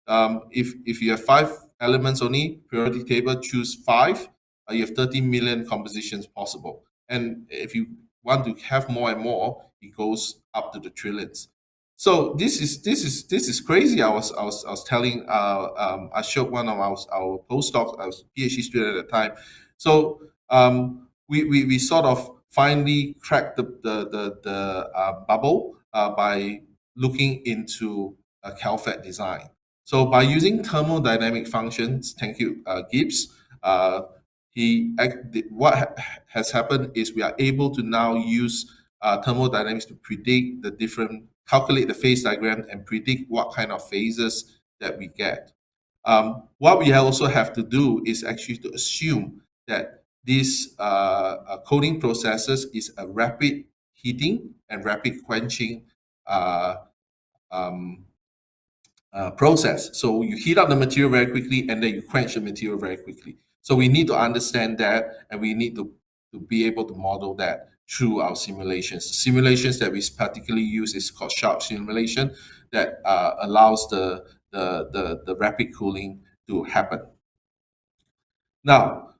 If you have 5 elements only, periodic table choose 5, you have 30 million compositions possible. And if you want to have more and more, it goes up to the trillions. So this is crazy. I was telling I showed one of our postdocs, I was a PhD student at the time. So we sort of finally cracked the bubble by looking into a CalFET design. So by using thermodynamic functions, thank you, Gibbs. What has happened is we are able to now use thermodynamics to predict the different, calculate the phase diagram and predict what kind of phases that we get. What we also have to do is actually to assume that these coating processes is a rapid heating and rapid quenching process. So you heat up the material very quickly and then you quench the material very quickly. So we need to understand that, and we need to be able to model that through our simulations. Simulations that we particularly use is called sharp simulation that allows the rapid cooling to happen. Now,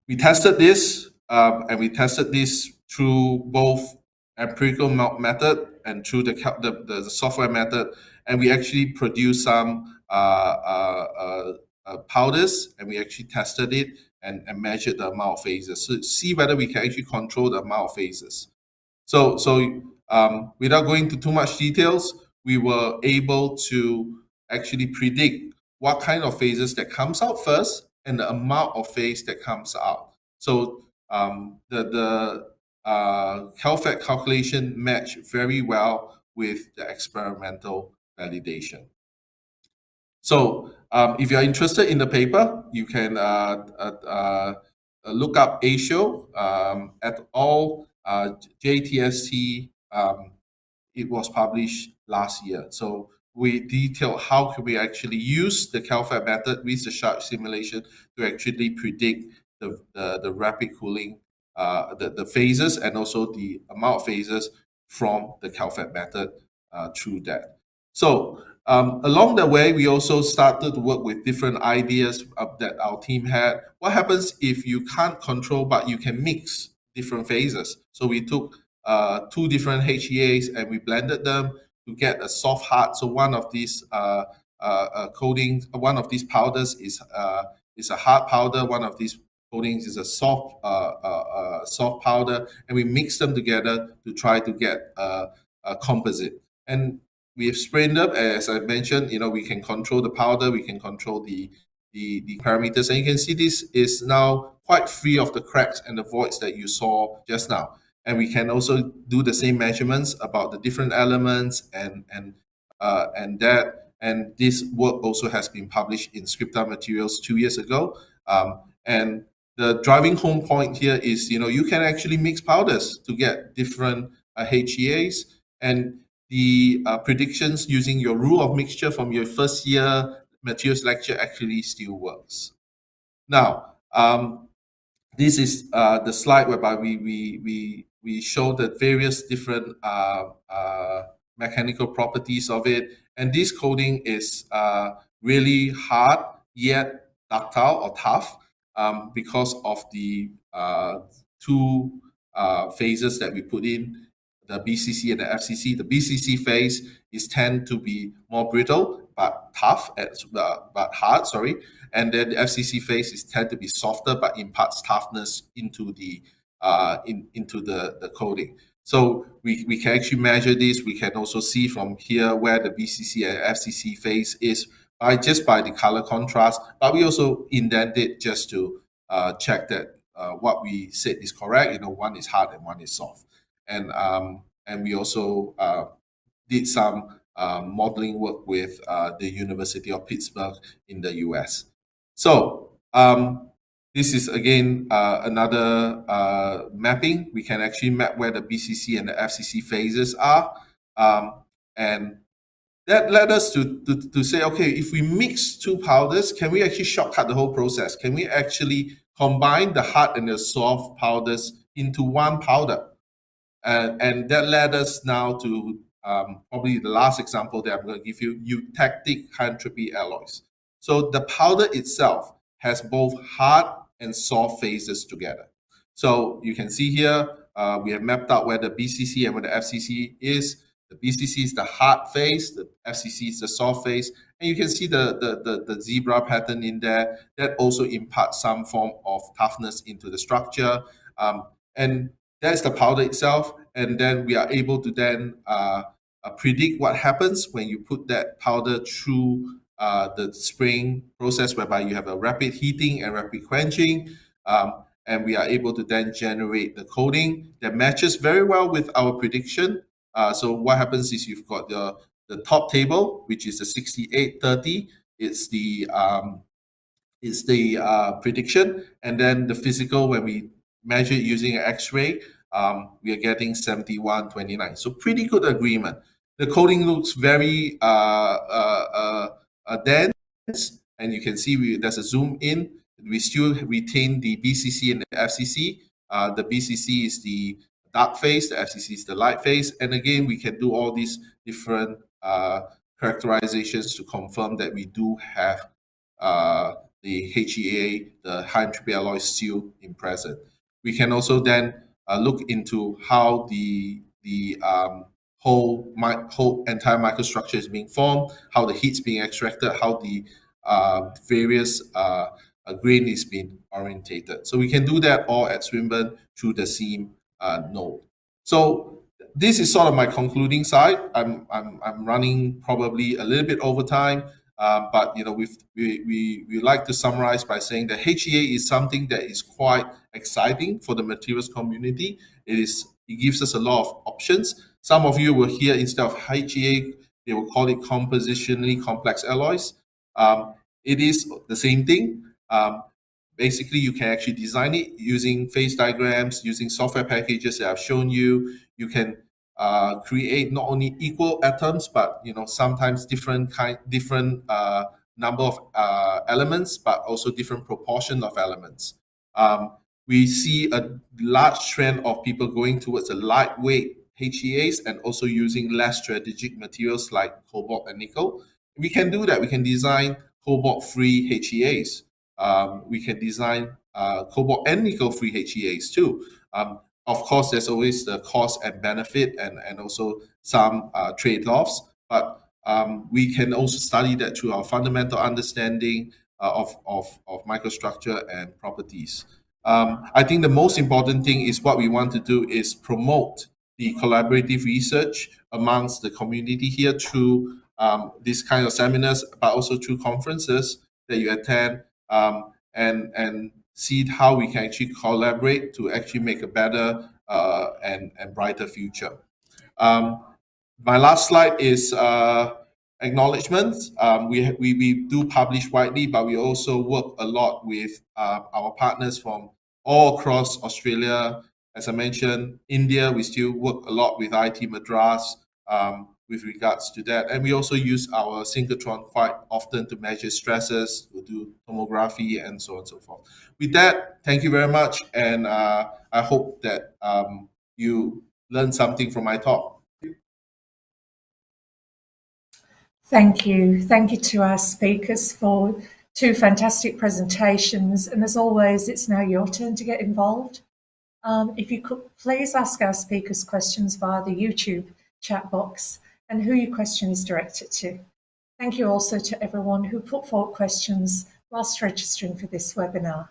we tested this, and we tested this through both empirical method and through the software method, and we actually produced some powders, and we actually tested it and measured the amount of phases, so see whether we can actually control the amount of phases. So without going into too much details, we were able to actually predict what kind of phases that comes out first and the amount of phase that comes out. So the CalFET calculation matched very well with the experimental validation. So if you're interested in the paper, you can look up ASHO et al. JTST. It was published last year. So we detailed how can we actually use the CalFET method with the sharp simulation to actually predict the rapid cooling, the phases, and also the amount of phases from the CalFET method through that. So along the way, we also started to work with different ideas that our team had. What happens if you can't control, but you can mix different phases? So we took 2 different HEAs and we blended them to get a soft hard. So one of these coatings, one of these powders is a hard powder. One of these coatings is a soft powder, and we mix them together to try to get a composite. And we have sprayed them, as I mentioned. We can control the powder, we can control the the parameters, and you can see this is now quite free of the cracks and the voids that you saw just now. And we can also do the same measurements about the different elements and this work also has been published in Scripta Materials 2 years ago. And the driving home point here is, you can actually mix powders to get different HEAs, and the predictions using your rule of mixture from your first year materials lecture actually still works. Now, this is the slide whereby we show the various different mechanical properties of it, and this coating is really hard yet ductile or tough because of the two phases that we put in, the BCC and the FCC. The BCC phase is tend to be more brittle but tough, but hard. Sorry, and then the FCC phase is tend to be softer but imparts toughness into the coating. So we can actually measure this. We can also see from here where the BCC and FCC phase is by the color contrast, but we also indent it just to check that what we said is correct. One is hard and one is soft, and we also did some modeling work with the University of Pittsburgh in the US. So this is again another mapping. We can actually map where the BCC and the FCC phases are, and that led us to say, okay, if we mix two powders, can we actually shortcut the whole process? Can we actually combine the hard and the soft powders into one powder? And that led us now to probably the last example that I'm going to give you, eutectic high-entropy alloys. So the powder itself has both hard and soft phases together. So you can see here, we have mapped out where the BCC and where the FCC is. The BCC is the hard phase, the FCC is the soft phase, and you can see the zebra pattern in there that also imparts some form of toughness into the structure. And that's the powder itself, and then we are able to then predict what happens when you put that powder through the spraying process, whereby you have a rapid heating and rapid quenching, and we are able to then generate the coating that matches very well with our prediction. So what happens is you've got the top table, which is the 6830. It's the prediction, and then the physical, when we measure it using an X-ray, we are getting 7129. So pretty good agreement. The coating looks very dense, and you can see there's a zoom in. We still retain the BCC and the FCC. The BCC is the dark phase, the FCC is the light phase, and again we can do all these different characterizations to confirm that we do have the HEA, the high entropy alloy, still in present. We can also then look into how the whole entire microstructure is being formed, how the heat's being extracted, how the various grain is being orientated. So we can do that all at Swinburne through the SEAM node. So this is sort of my concluding side. I'm running probably a little bit over time, but we like to summarize by saying that HEA is something that is quite exciting for the materials community. It gives us a lot of options. Some of you will hear, instead of HEA, they will call it compositionally complex alloys. It is the same thing. Basically, you can actually design it using phase diagrams, using software packages that I've shown you. You can create not only equal atoms, but sometimes different number of elements, but also different proportion of elements. We see a large trend of people going towards a lightweight HEAs and also using less strategic materials like cobalt and nickel. We can do that. We can design cobalt-free HEAs. We can design cobalt and nickel-free HEAs too. Of course, there's always the cost and benefit and also some trade-offs, but we can also study that through our fundamental understanding of microstructure and properties. I think the most important thing is what we want to do is promote the collaborative research amongst the community here through these kind of seminars, but also through conferences, that you attend, and see how we can actually collaborate to actually make a better and brighter future. My last slide is acknowledgements. We do publish widely, but we also work a lot with our partners from all across Australia. As I mentioned, India, we still work a lot with IT Madras with regards to that. And we also use our synchrotron quite often to measure stresses, we do tomography, and so on and so forth. With that, thank you very much. And I hope that you learned something from my talk. Thank you. Thank you to our speakers for two fantastic presentations. And as always, it's now your turn to get involved. If you could please ask our speakers questions via the YouTube chat box and who your question is directed to. Thank you also to everyone who put forward questions whilst registering for this webinar.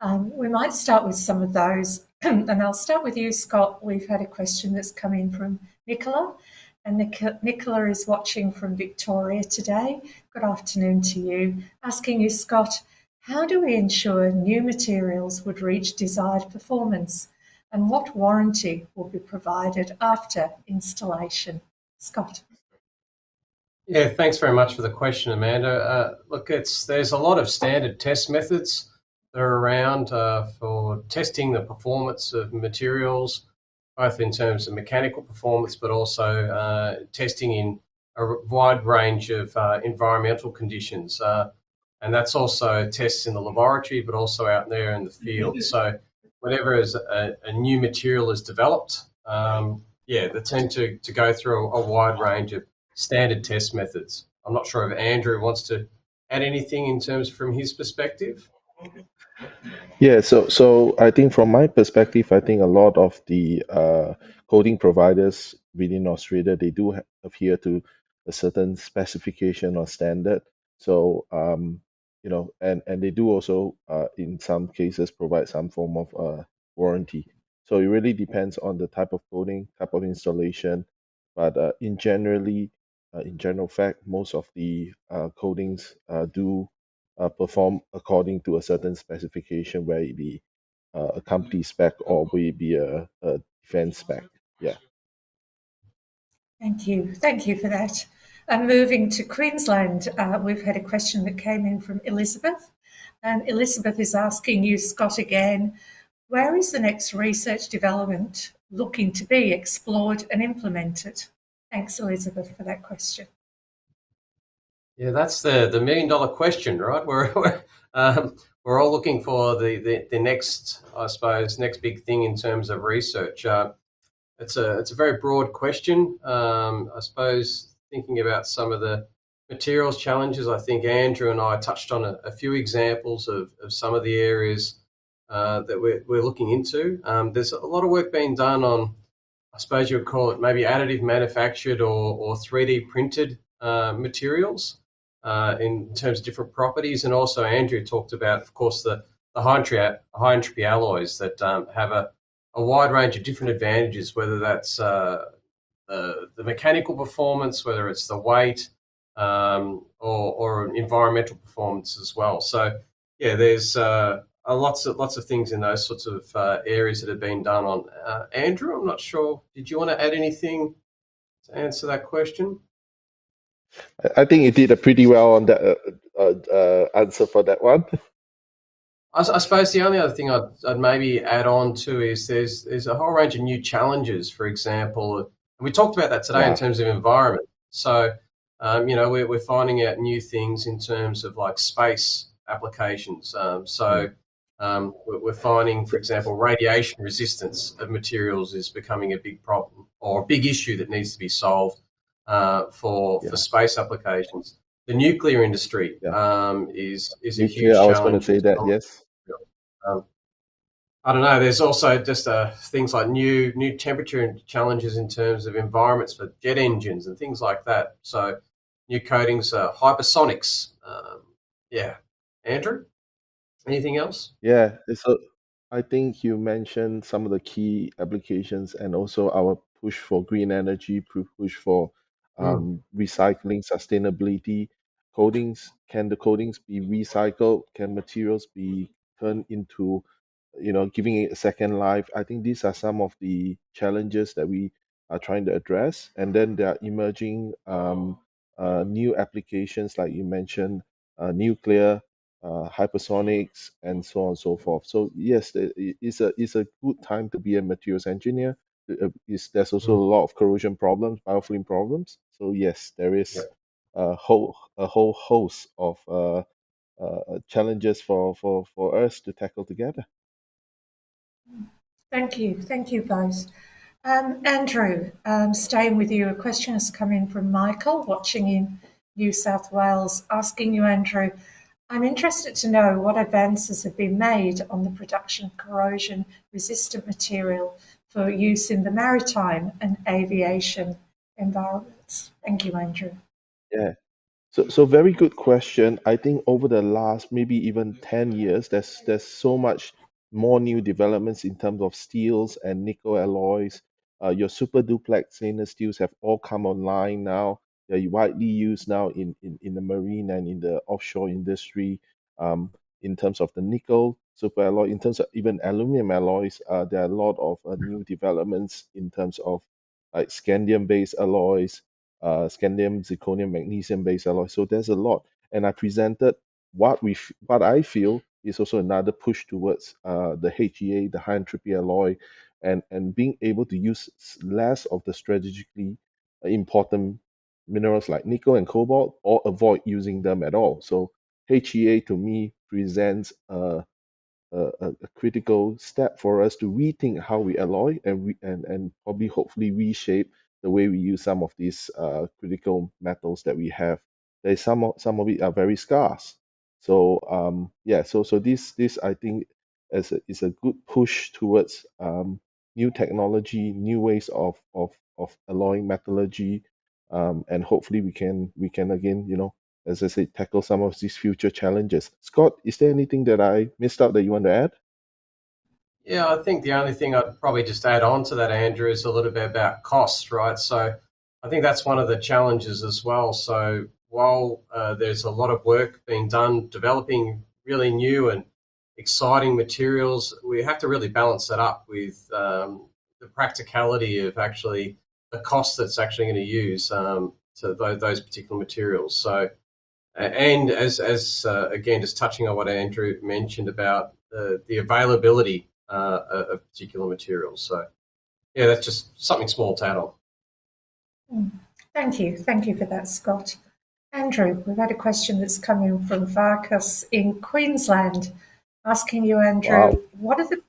We might start with some of those, and I'll start with you, Scott. We've had a question that's come in from Nicola, and Nicola is watching from Victoria today. Good afternoon to you. Asking you, Scott, how do we ensure new materials would reach desired performance, and what warranty will be provided after installation? Scott. Yeah, thanks very much for the question, Amanda. Look, there's a lot of standard test methods that are around for testing the performance of materials, both in terms of mechanical performance, but also testing in a wide range of environmental conditions. And that's also tests in the laboratory, but also out there in the field. So whenever a new material is developed, they tend to go through a wide range of standard test methods. I'm not sure if Andrew wants to add anything in terms from his perspective. Yeah, so I think from my perspective, I think a lot of the coding providers within Australia, they do adhere to a certain specification or standard. So and they do also in some cases provide some form of warranty. So it really depends on the type of coding, type of installation, but in general fact, most of the codings do perform according to a certain specification, whether it be a company spec or will it be a defense spec. Yeah. Thank you. Thank you for that. Moving to Queensland, we've had a question that came in from Elizabeth. And Elizabeth is asking you, Scott, again, where is the next research development looking to be explored and implemented? Thanks, Elizabeth, for that question. Yeah, that's the $1 million question, right? We're all looking for the next, I suppose, next big thing in terms of research. It's a very broad question. I suppose thinking about some of the materials challenges, I think Andrew and I touched on a few examples of some of the areas that we're looking into. There's a lot of work being done on, I suppose you would call it maybe additive manufactured or 3D printed materials in terms of different properties. And also Andrew talked about, of course, the high-entropy alloys that have a wide range of different advantages, whether that's the mechanical performance, whether it's the weight, or environmental performance as well. So, yeah, there's lots of things in those sorts of areas that have been done on. Andrew, I'm not sure. Did you want to add anything to answer that question? I think you did a pretty well on that answer for that one. I suppose the only other thing I'd maybe add on to is there's a whole range of new challenges. For example, and we talked about that today in terms of environment. So, we're finding out new things in terms of like space applications. We're finding, for example, radiation resistance of materials is becoming a big problem or a big issue that needs to be solved for space applications. The nuclear industry is a huge challenge. I was going to say that, yes. I don't know. There's also just things like new temperature challenges in terms of environments for jet engines and things like that. So new coatings, hypersonics. Andrew, anything else? Yeah. So I think you mentioned some of the key applications and also our push for green energy, push for recycling, sustainability, coatings, can the coatings be recycled? Can materials be turned into, giving it a second life? I think these are some of the challenges that we are trying to address. And then there are emerging new applications, like you mentioned, nuclear, hypersonics, and so on and so forth. So yes, it's a good time to be a materials engineer. There's also a lot of corrosion problems, biofouling problems. So yes, there is a whole host of challenges for us to tackle together. Thank you both. Andrew, staying with you, a question has come in from Michael, watching in New South Wales, asking you, Andrew, I'm interested to know what advances have been made on the production of corrosion-resistant material for use in the maritime and aviation environments. Thank you, Andrew. Yeah. So very good question. I think over the last maybe even 10 years, there's so much more new developments in terms of steels and nickel alloys. Your super duplex stainless steels have all come online now. They're widely used now in the marine and in the offshore industry. In terms of the nickel super alloy, in terms of even aluminum alloys, there are a lot of new developments in terms of like scandium-based alloys, scandium, zirconium, magnesium-based alloy. So there's a lot, and I presented what I feel is also another push towards the HEA, the high-entropy alloy, and being able to use less of the strategically important minerals like nickel and cobalt, or avoid using them at all. So HEA to me presents a critical step for us to rethink how we alloy and probably hopefully reshape the way we use some of these critical metals that we have. There's some of it are very scarce. So yeah, so this I think is a good push towards new technology, new ways of alloying metallurgy, and hopefully we can again, as I say, tackle some of these future challenges. Scott, is there anything that I missed out that you want to add? Yeah, I think the only thing I'd probably just add on to that, Andrew, is a little bit about cost, right? So I think that's one of the challenges as well. So while there's a lot of work being done developing really new and exciting materials, we have to really balance that up with the practicality of actually the cost that's actually going to use to those particular materials. So, and as again, just touching on what Andrew mentioned about the availability of particular materials. So, yeah, that's just something small to add on. Thank you for that, Scott. Andrew, we've had a question that's come in from Varkas in Queensland, asking you, Andrew, Wow. what are the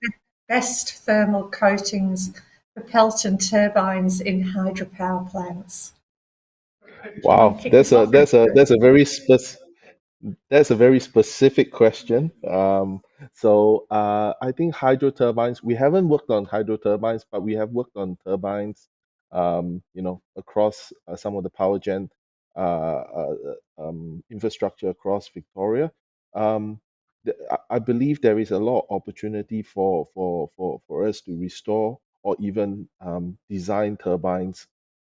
best thermal coatings for Pelton turbines in hydropower plants? Wow, that's a very specific question. I think hydro turbines, we haven't worked on hydro turbines, but we have worked on turbines, across some of the power gen infrastructure across Victoria. I believe there is a lot of opportunity for us to restore or even design turbines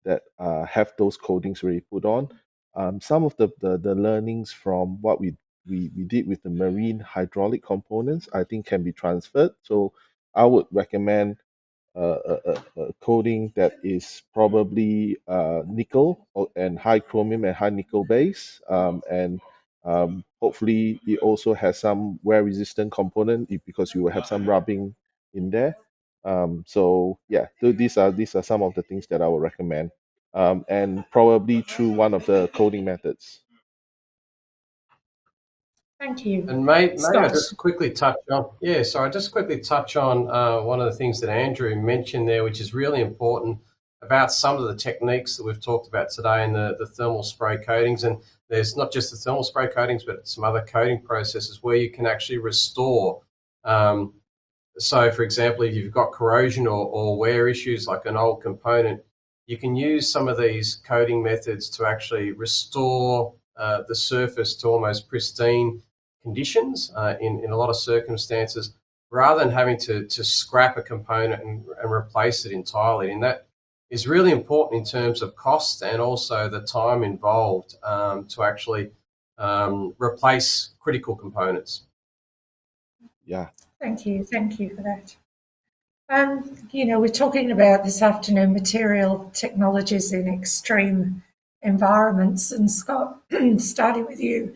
that have those coatings already put on. Some of the learnings from what we did with the marine hydraulic components, I think can be transferred. So I would recommend a coating that is probably nickel and high chromium and high nickel base, and hopefully it also has some wear resistant component because you will have some rubbing in there. So yeah, these are some of the things that I would recommend, and probably through one of the coding methods. Thank you. And may I Scott. just quickly touch on, just quickly touch on one of the things that Andrew mentioned there, which is really important about some of the techniques that we've talked about today in the thermal spray coatings. And there's not just the thermal spray coatings, but some other coating processes where you can actually restore. So, for example, if you've got corrosion or wear issues like an old component, you can use some of these coating methods to actually restore the surface to almost pristine conditions in a lot of circumstances, rather than having to scrap a component and replace it entirely. And that is really important in terms of cost and also the time involved to actually replace critical components. Yeah. Thank you for that. We're talking about this afternoon material technologies in extreme environments. And Scott, starting with you,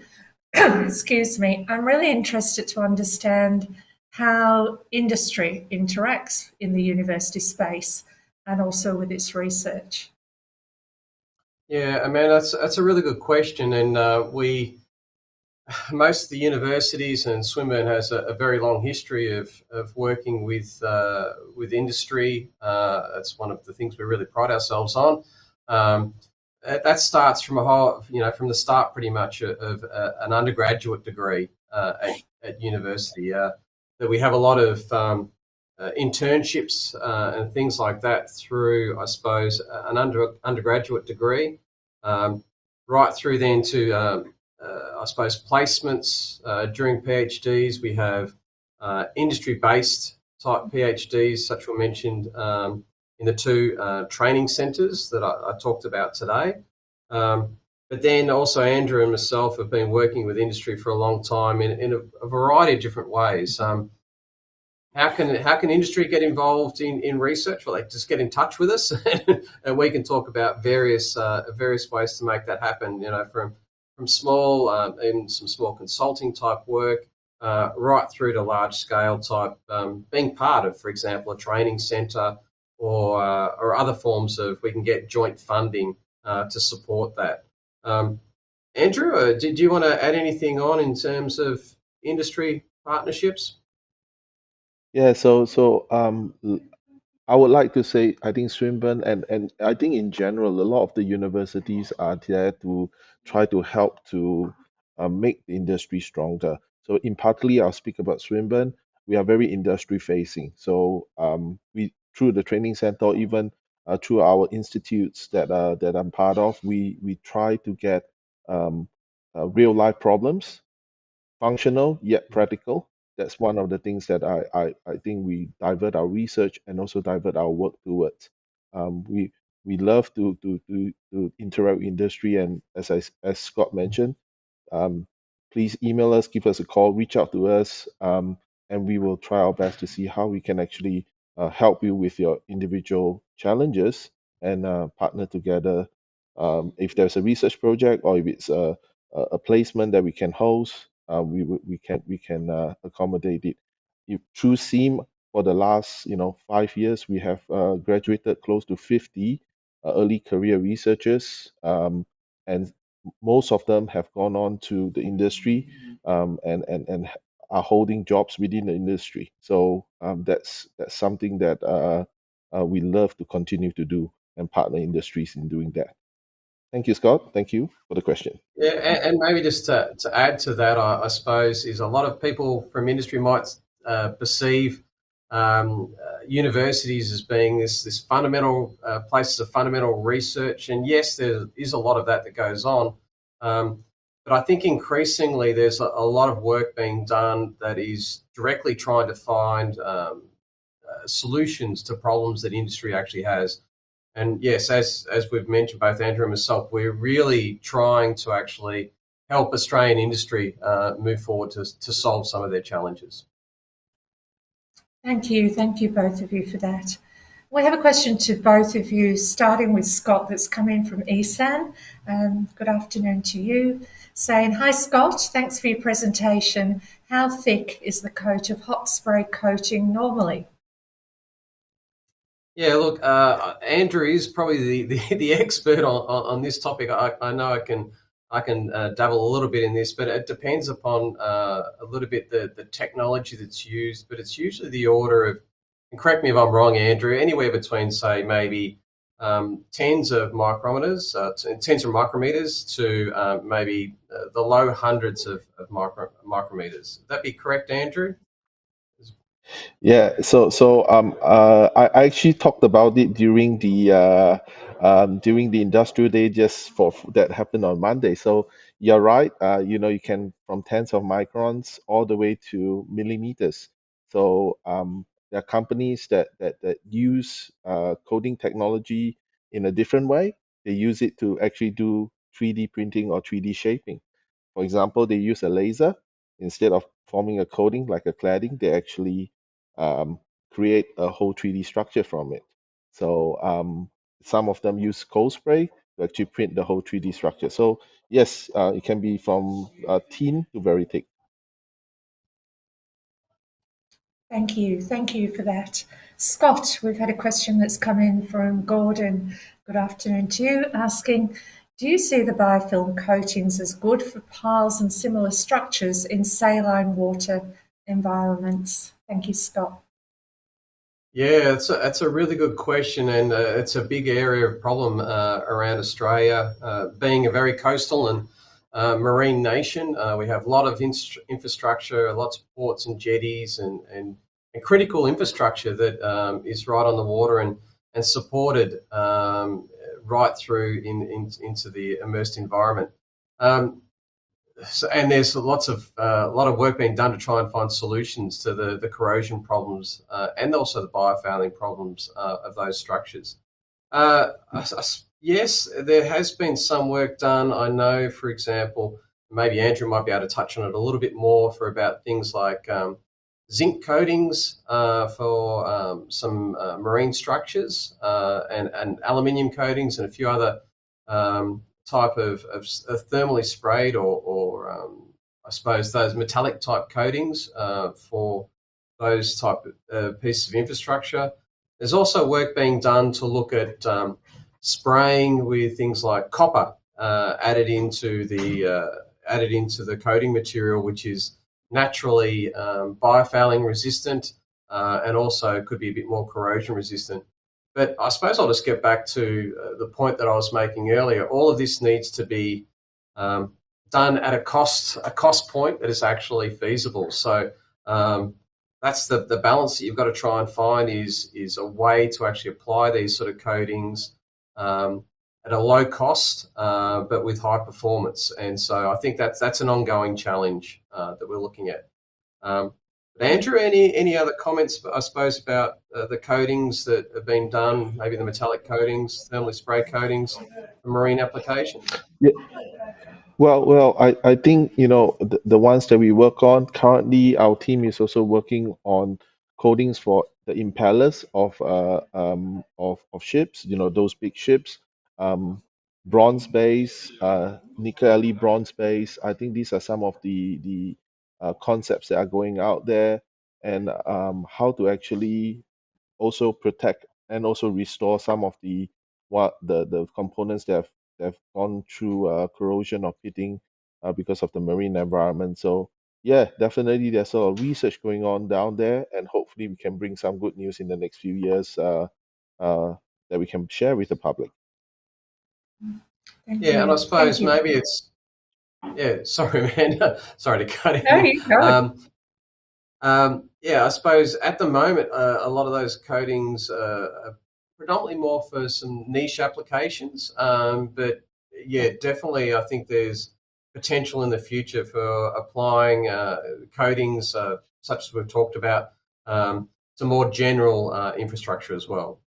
excuse me, I'm really interested to understand how industry interacts in the university space and also with its research. Yeah, I mean, that's a really good question. And most of the universities, and Swinburne has a very long history of working with industry. That's one of the things we really pride ourselves on. That starts from from the start pretty much of an undergraduate degree at university. That we have a lot of internships and things like that through, I suppose, an undergraduate degree, right through then to I suppose placements during PhDs. We have industry-based type PhDs, such were mentioned in the two training centres that I talked about today. But then also Andrew and myself have been working with industry for a long time in a variety of different ways. How can industry get involved in research? Well, they just get in touch with us, and we can talk about various ways to make that happen. From small and some small consulting type work, right through to large scale type, being part of, for example, a training centre or other forms of, we can get joint funding to support that. Andrew, did you want to add anything on in terms of industry partnerships? Yeah, I would like to say, I think Swinburne and I think in general, a lot of the universities are there to try to help to make the industry stronger. So, in partly, I'll speak about Swinburne. We are very industry facing. So, we through the training center, or even through our institutes that I'm part of, we try to get real life problems functional yet practical. That's one of the things that I think we divert our research and also divert our work towards. We love to interact with industry, and as Scott mentioned, um, please email us, give us a call, reach out to us, and we will try our best to see how we can actually help you with your individual challenges and partner together. If there's a research project or if it's a placement that we can host, we can accommodate it. If through SEAM for the last 5 years, we have graduated close to 50 early career researchers, and most of them have gone on to the industry, and are holding jobs within the industry. So that's something that we love to continue to do and partner industries in doing that. Thank you, Scott. Thank you for the question. Yeah, and maybe just to add to that, I suppose, is a lot of people from industry might perceive universities as being this fundamental places of fundamental research, and yes, there is a lot of that goes on. But I think increasingly there's a lot of work being done that is directly trying to find solutions to problems that industry actually has. And yes, as we've mentioned, both Andrew and myself, we're really trying to actually help Australian industry move forward to solve some of their challenges. Thank you both of you for that. We have a question to both of you, starting with Scott, that's come in from ESAN. Good afternoon to you. Saying, hi Scott, thanks for your presentation. How thick is the coat of hot spray coating normally? Yeah, look, Andrew is probably the expert on this topic. I know I can dabble a little bit in this, but it depends upon a little bit the technology that's used. But it's usually the order of, and correct me if I'm wrong, Andrew, anywhere between, say, maybe tens of micrometers, tens of micrometers to maybe the low hundreds of micrometers. Would that be correct, Andrew? Yeah, I actually talked about it during the industrial day just for that happened on Monday. So you're right. You can from tens of microns all the way to millimeters. So there are companies that use coding technology in a different way. They use it to actually do 3D printing or 3D shaping. For example, they use a laser instead of forming a coating like a cladding. They actually create a whole 3D structure from it. So some of them use cold spray to actually print the whole 3D structure. So yes, it can be from thin to very thick. Thank you. Thank you for that. Scott, we've had a question that's come in from Gordon. Good afternoon to you, asking, do you see the biofilm coatings as good for piles and similar structures in saline water environments? Thank you, Scott. Yeah, that's a really good question, and it's a big area of problem around Australia. Being a very coastal and marine nation, we have a lot of infrastructure, lots of ports and jetties, and critical infrastructure that is right on the water and supported right through into the immersed environment. And there's a lot of work being done to try and find solutions to the corrosion problems and also the biofouling problems of those structures. Yes, there has been some work done. I know, for example, maybe Andrew might be able to touch on it a little bit more for about things like zinc coatings for some marine structures and aluminium coatings and a few other type of thermally sprayed or I suppose those metallic type coatings for those type of pieces of infrastructure. There's also work being done to look at spraying with things like copper added into the coating material, which is naturally biofouling resistant and also could be a bit more corrosion resistant. But I suppose I'll just get back to the point that I was making earlier. All of this needs to be done at a cost point that is actually feasible. So that's the balance that you've got to try and find is a way to actually apply these sort of coatings at a low cost, but with high performance. And so I think that's an ongoing challenge that we're looking at. Andrew, any other comments, I suppose, about the coatings that have been done, maybe the metallic coatings, thermally spray coatings for marine applications? Yeah. Well, I think, the ones that we work on currently, our team is also working on coatings for the impellers of ships, those big ships, bronze base, nickel alloy bronze base. I think these are some of the concepts that are going out there, and how to actually also protect and also restore some of the components that have gone through corrosion or pitting because of the marine environment. So yeah, definitely there's a lot of research going on down there, and hopefully we can bring some good news in the next few years that we can share with the public. Thank Yeah, you. and I suppose Thank you. maybe it's sorry, Amanda, sorry to cut No, in. you go. Yeah, I suppose at the moment, a lot of those coatings are predominantly more for some niche applications. But yeah, definitely, I think there's potential in the future for applying coatings such as we've talked about to more general infrastructure as well.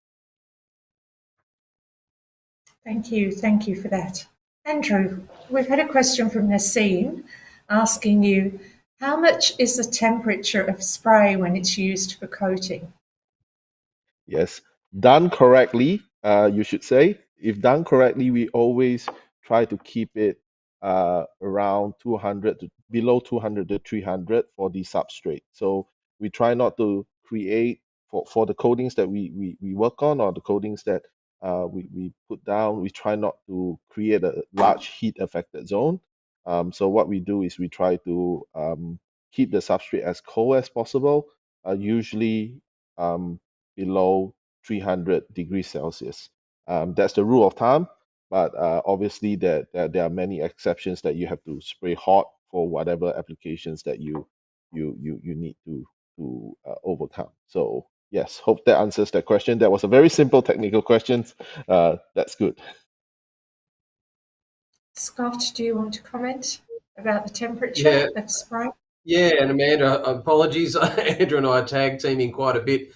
Thank you. Thank you for that. Andrew, we've had a question from Nassim asking you, how much is the temperature of spray when it's used for coating? Yes, done correctly, you should say. If done correctly, we always try to keep it around 200 to below 200 to 300 for the substrate. So we try not to create for the coatings that we work on, or the coatings that we put down. We try not to create a large heat affected zone. So what we do is we try to keep the substrate as cold as possible. Usually below 300 degrees Celsius. That's the rule of thumb, but obviously there are many exceptions that you have to spray hot for whatever applications that you need to overcome. So yes, hope that answers that question. That was a very simple technical question. That's good. Scott, do you want to comment about the temperature of spray? Yeah, and Amanda, apologies. Andrew and I are tag teaming quite a bit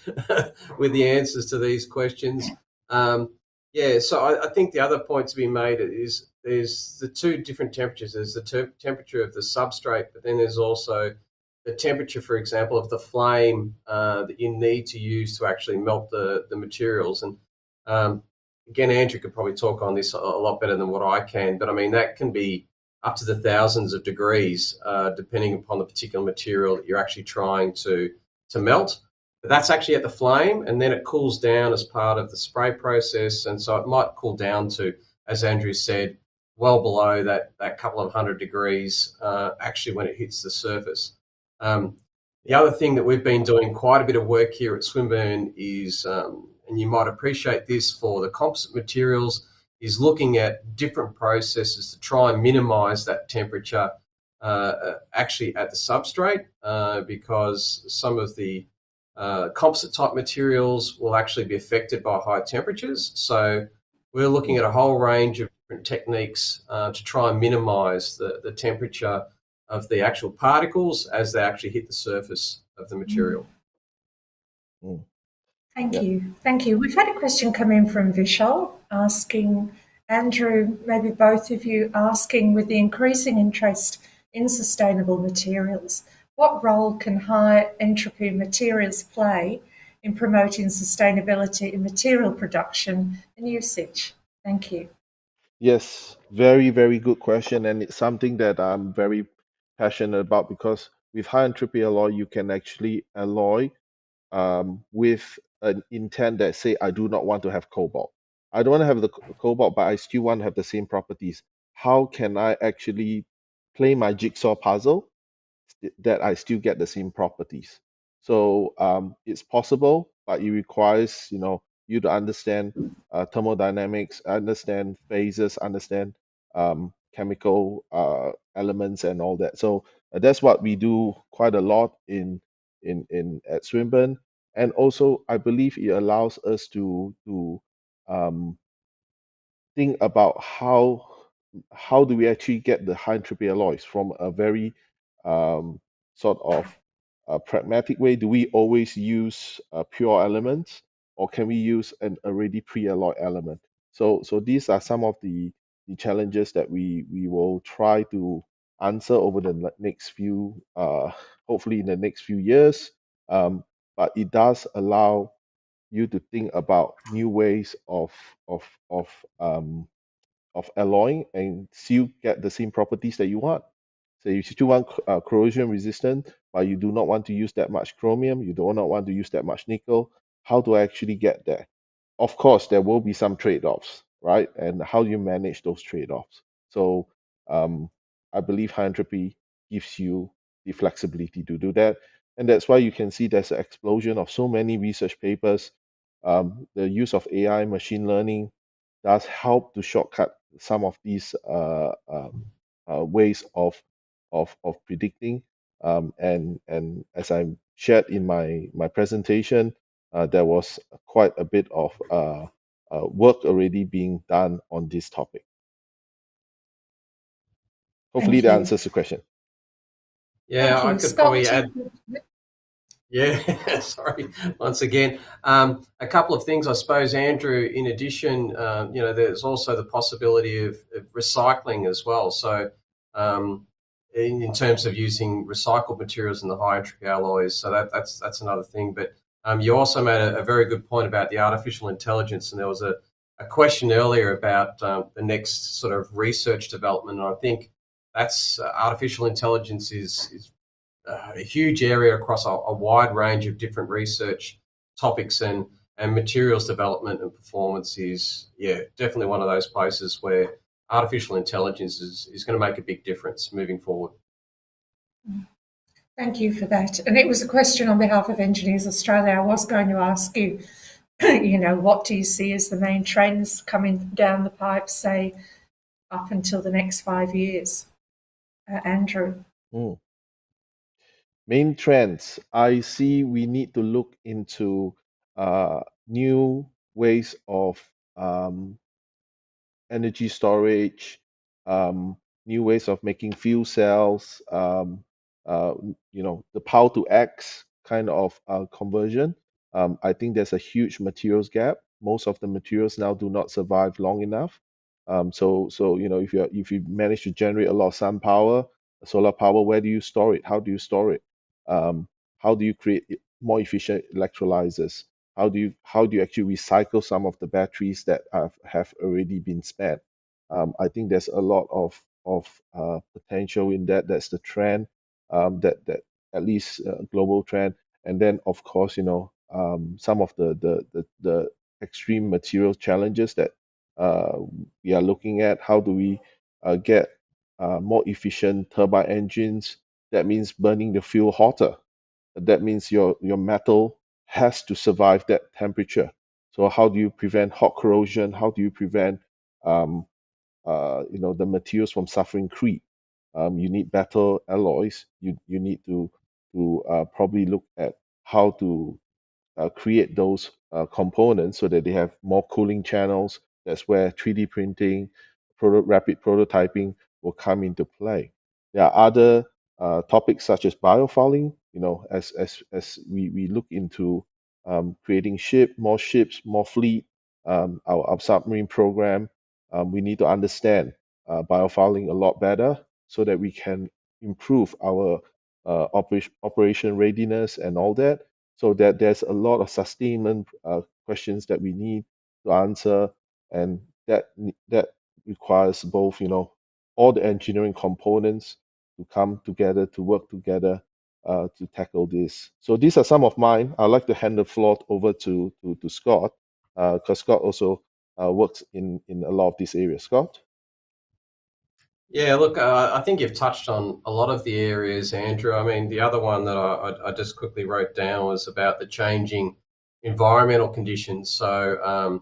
with the answers to these questions. Yeah, so I think the other point to be made is there's the two different temperatures. There's the temperature of the substrate, but then there's also the temperature, for example, of the flame that you need to use to actually melt the materials. And again, Andrew could probably talk on this a lot better than what I can, but I mean, that can be up to the thousands of degrees, depending upon the particular material that you're actually trying to melt. But that's actually at the flame, and then it cools down as part of the spray process. And so it might cool down to, as Andrew said, well below that couple of 100 degrees actually when it hits the surface. The other thing that we've been doing quite a bit of work here at Swinburne is, and you might appreciate this for the composite materials, is looking at different processes to try and minimize that temperature actually at the substrate, because some of the composite type materials will actually be affected by high temperatures. So we're looking at a whole range of different techniques to try and minimize the temperature of the actual particles as they actually hit the surface of the material. Thank you. Thank you. We've had a question come in from Vishal asking, Andrew, maybe both of you, asking, with the increasing interest in sustainable materials, what role can high entropy materials play in promoting sustainability in material production and usage? Thank you. Yes, very, very good question. And it's something that I'm very passionate about, because with high entropy alloy, you can actually alloy with an intent that say, I do not want to have cobalt. I don't want to have the cobalt, but I still want to have the same properties. How can I actually play my jigsaw puzzle that I still get the same properties? So it's possible, but it requires, you to understand thermodynamics, understand phases, understand chemical elements and all that. So that's what we do quite a lot in at Swinburne. And also, I believe it allows us to um, think about how do we actually get the high entropy alloys from a very sort of pragmatic way. Do we always use pure elements, or can we use an already pre-alloyed element? So these are some of the challenges that we will try to answer over the next few hopefully in the next few years. But it does allow you to think about new ways of of um, of alloying and still get the same properties that you want. So you still want corrosion resistant, but you do not want to use that much chromium. You do not want to use that much nickel. How do I actually get there? Of course, there will be some trade-offs, right? And how do you manage those trade-offs? So I believe high entropy gives you the flexibility to do that. And that's why you can see there's an explosion of so many research papers. The use of AI, machine learning, does help to shortcut some of these ways of predicting. And as I shared in my presentation, there was quite a bit of work already being done on this topic. Hopefully Thank that you. answers the question. Yeah, Thank I you. could Scott, probably add. Yeah, sorry, once again. A couple of things, I suppose, Andrew, in addition, there's also the possibility of recycling as well. So in terms of using recycled materials in the high entropy alloys, so that's another thing. But you also made a very good point about the artificial intelligence, and there was a question earlier about the next sort of research development, and I think that's artificial intelligence is a huge area across a wide range of different research topics, and materials development and performance is, definitely one of those places where artificial intelligence is going to make a big difference moving forward. Thank you for that. And it was a question on behalf of Engineers Australia. I was going to ask you, what do you see as the main trends coming down the pipe, say, up until the next 5 years? Andrew. Main trends, I see we need to look into new ways of energy storage, new ways of making fuel cells, the power to X kind of conversion. I think there's a huge materials gap. Most of the materials now do not survive long enough. So if you manage to generate a lot of sun power, solar power, where do you store it? How do you store it? How do you create more efficient electrolyzers? How do you actually recycle some of the batteries that have already been spent? I think there's a lot of potential in that. That's the trend, that at least global trend. And then of course, some of the extreme material challenges that uh, we are looking at. How do we get more efficient turbine engines? That means burning the fuel hotter. That means your metal has to survive that temperature. So how do you prevent hot corrosion? How do you prevent um, the materials from suffering creep? You need better alloys. You need to probably look at how to create those components so that they have more cooling channels. That's where 3D printing, rapid prototyping will come into play. There are other topics such as biofouling. As we look into creating more ships, more fleet, our submarine program, we need to understand biofouling a lot better so that we can improve our operation readiness and all that, so that there's a lot of sustainment questions that we need to answer, and that requires both, all the engineering components to come together, to work together, to tackle this. So these are some of mine. I'd like to hand the floor over to Scott, because Scott also works in a lot of these areas. Scott? Yeah, look, I think you've touched on a lot of the areas, Andrew. I mean, the other one that I just quickly wrote down was about the changing environmental conditions. So,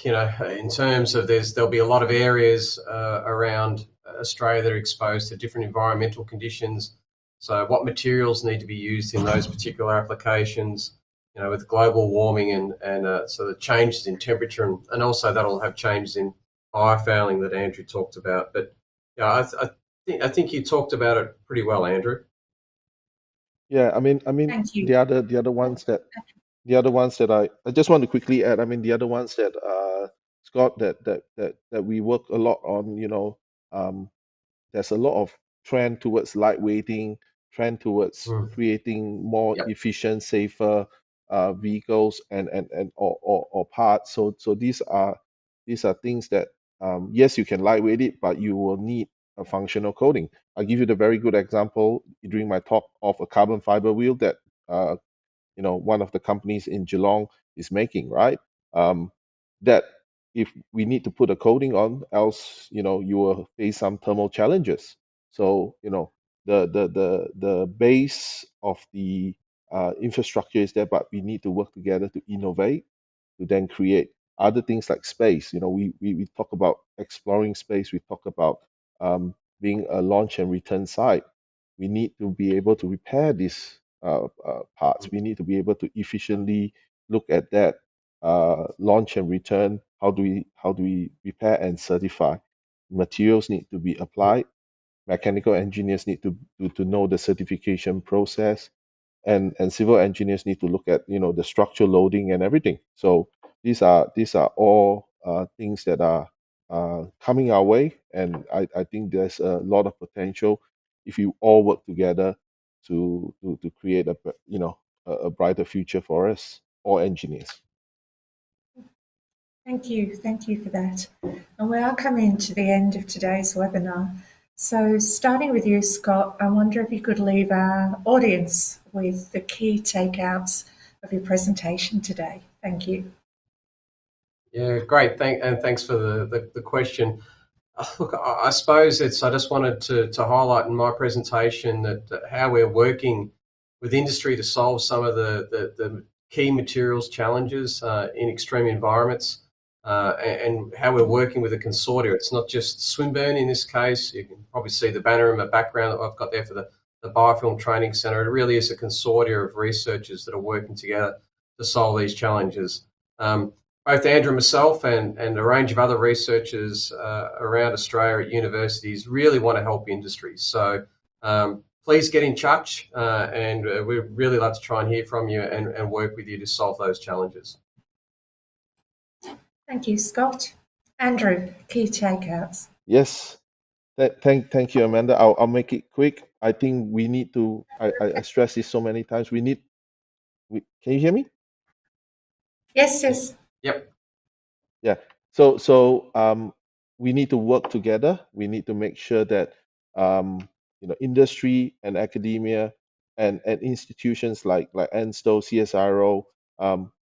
in terms of there'll be a lot of areas around Australia that are exposed to different environmental conditions. So, what materials need to be used in those particular applications? With global warming and so the changes in temperature, and also that'll have changes in biofouling that Andrew talked about. But yeah, I think you talked about it pretty well, Andrew. Yeah, I mean, Thank you. the other ones that I just want to quickly add. I mean, the other ones that Scott, that we work a lot on. There's a lot of trend towards lightweighting, trend towards Mm. creating more Yep. efficient, safer vehicles or parts. So these are things that, yes, you can lightweight it, but you will need a functional coating. I'll give you the very good example during my talk of a carbon fiber wheel that one of the companies in Geelong is making, right? That if we need to put a coating on, else you will face some thermal challenges. So the base of the infrastructure is there, but we need to work together to innovate, to then create other things like space. We talk about exploring space. We talk about being a launch and return site. We need to be able to repair these parts. We need to be able to efficiently look at that launch and return. How do we repair and certify? Materials need to be applied. Mechanical engineers need to know the certification process, and civil engineers need to look at the structural loading and everything. So these are all things that are coming our way, and I think there's a lot of potential if you all work together to create a brighter future for us, all engineers. Thank you. Thank you for that. And we are coming to the end of today's webinar. So starting with you, Scott, I wonder if you could leave our audience with the key takeouts of your presentation today. Thank you. Yeah, great. Thanks for the question. Look, I suppose I just wanted to highlight in my presentation that how we're working with industry to solve some of the key materials challenges in extreme environments, and how we're working with a consortia. It's not just Swinburne in this case. You can probably see the banner in the background that I've got there for the Biofilm Training Centre. It really is a consortia of researchers that are working together to solve these challenges. Both Andrew and myself and a range of other researchers around Australia at universities really want to help industry. So please get in touch, and we'd really love to try and hear from you and work with you to solve those challenges. Thank you, Scott. Andrew, key takeouts. Yes. Thank you, Amanda. I'll make it quick. I think we need to. I stress this so many times. Can you hear me? Yes, yes. Yep. Yeah. So we need to work together. We need to make sure that industry and academia and institutions like ENSTO, CSIRO,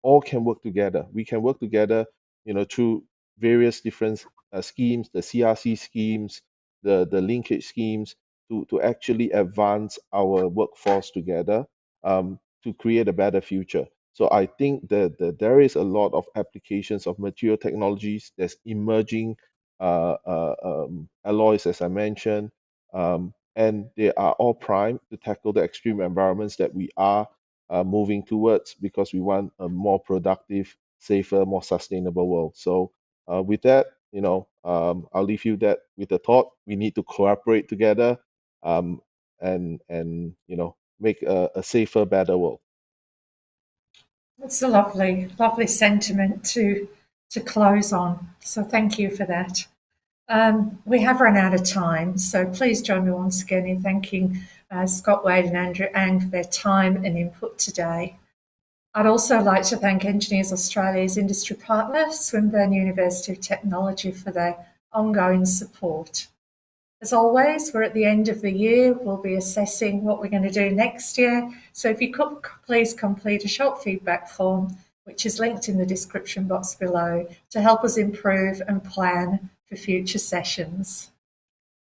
all can work together. We can work together, through various different schemes, the CRC schemes, the linkage schemes, to actually advance our workforce together, to create a better future. So I think that there is a lot of applications of material technologies. There's emerging alloys, as I mentioned, and they are all primed to tackle the extreme environments that we are moving towards, because we want a more productive, safer, more sustainable world. So with that, I'll leave you that with the thought: we need to cooperate together, and make a safer, better world. It's a lovely, lovely sentiment to close on. So thank you for that. We have run out of time, so please join me once again in thanking Scott Wade and Andrew Ang for their time and input today. I'd also like to thank Engineers Australia's industry partner, Swinburne University of Technology, for their ongoing support. As always, we're at the end of the year. We'll be assessing what we're going to do next year. So if you could please complete a short feedback form, which is linked in the description box below, to help us improve and plan for future sessions.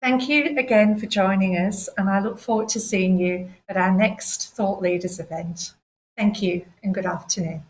Thank you again for joining us, and I look forward to seeing you at our next Thought Leaders event. Thank you and good afternoon.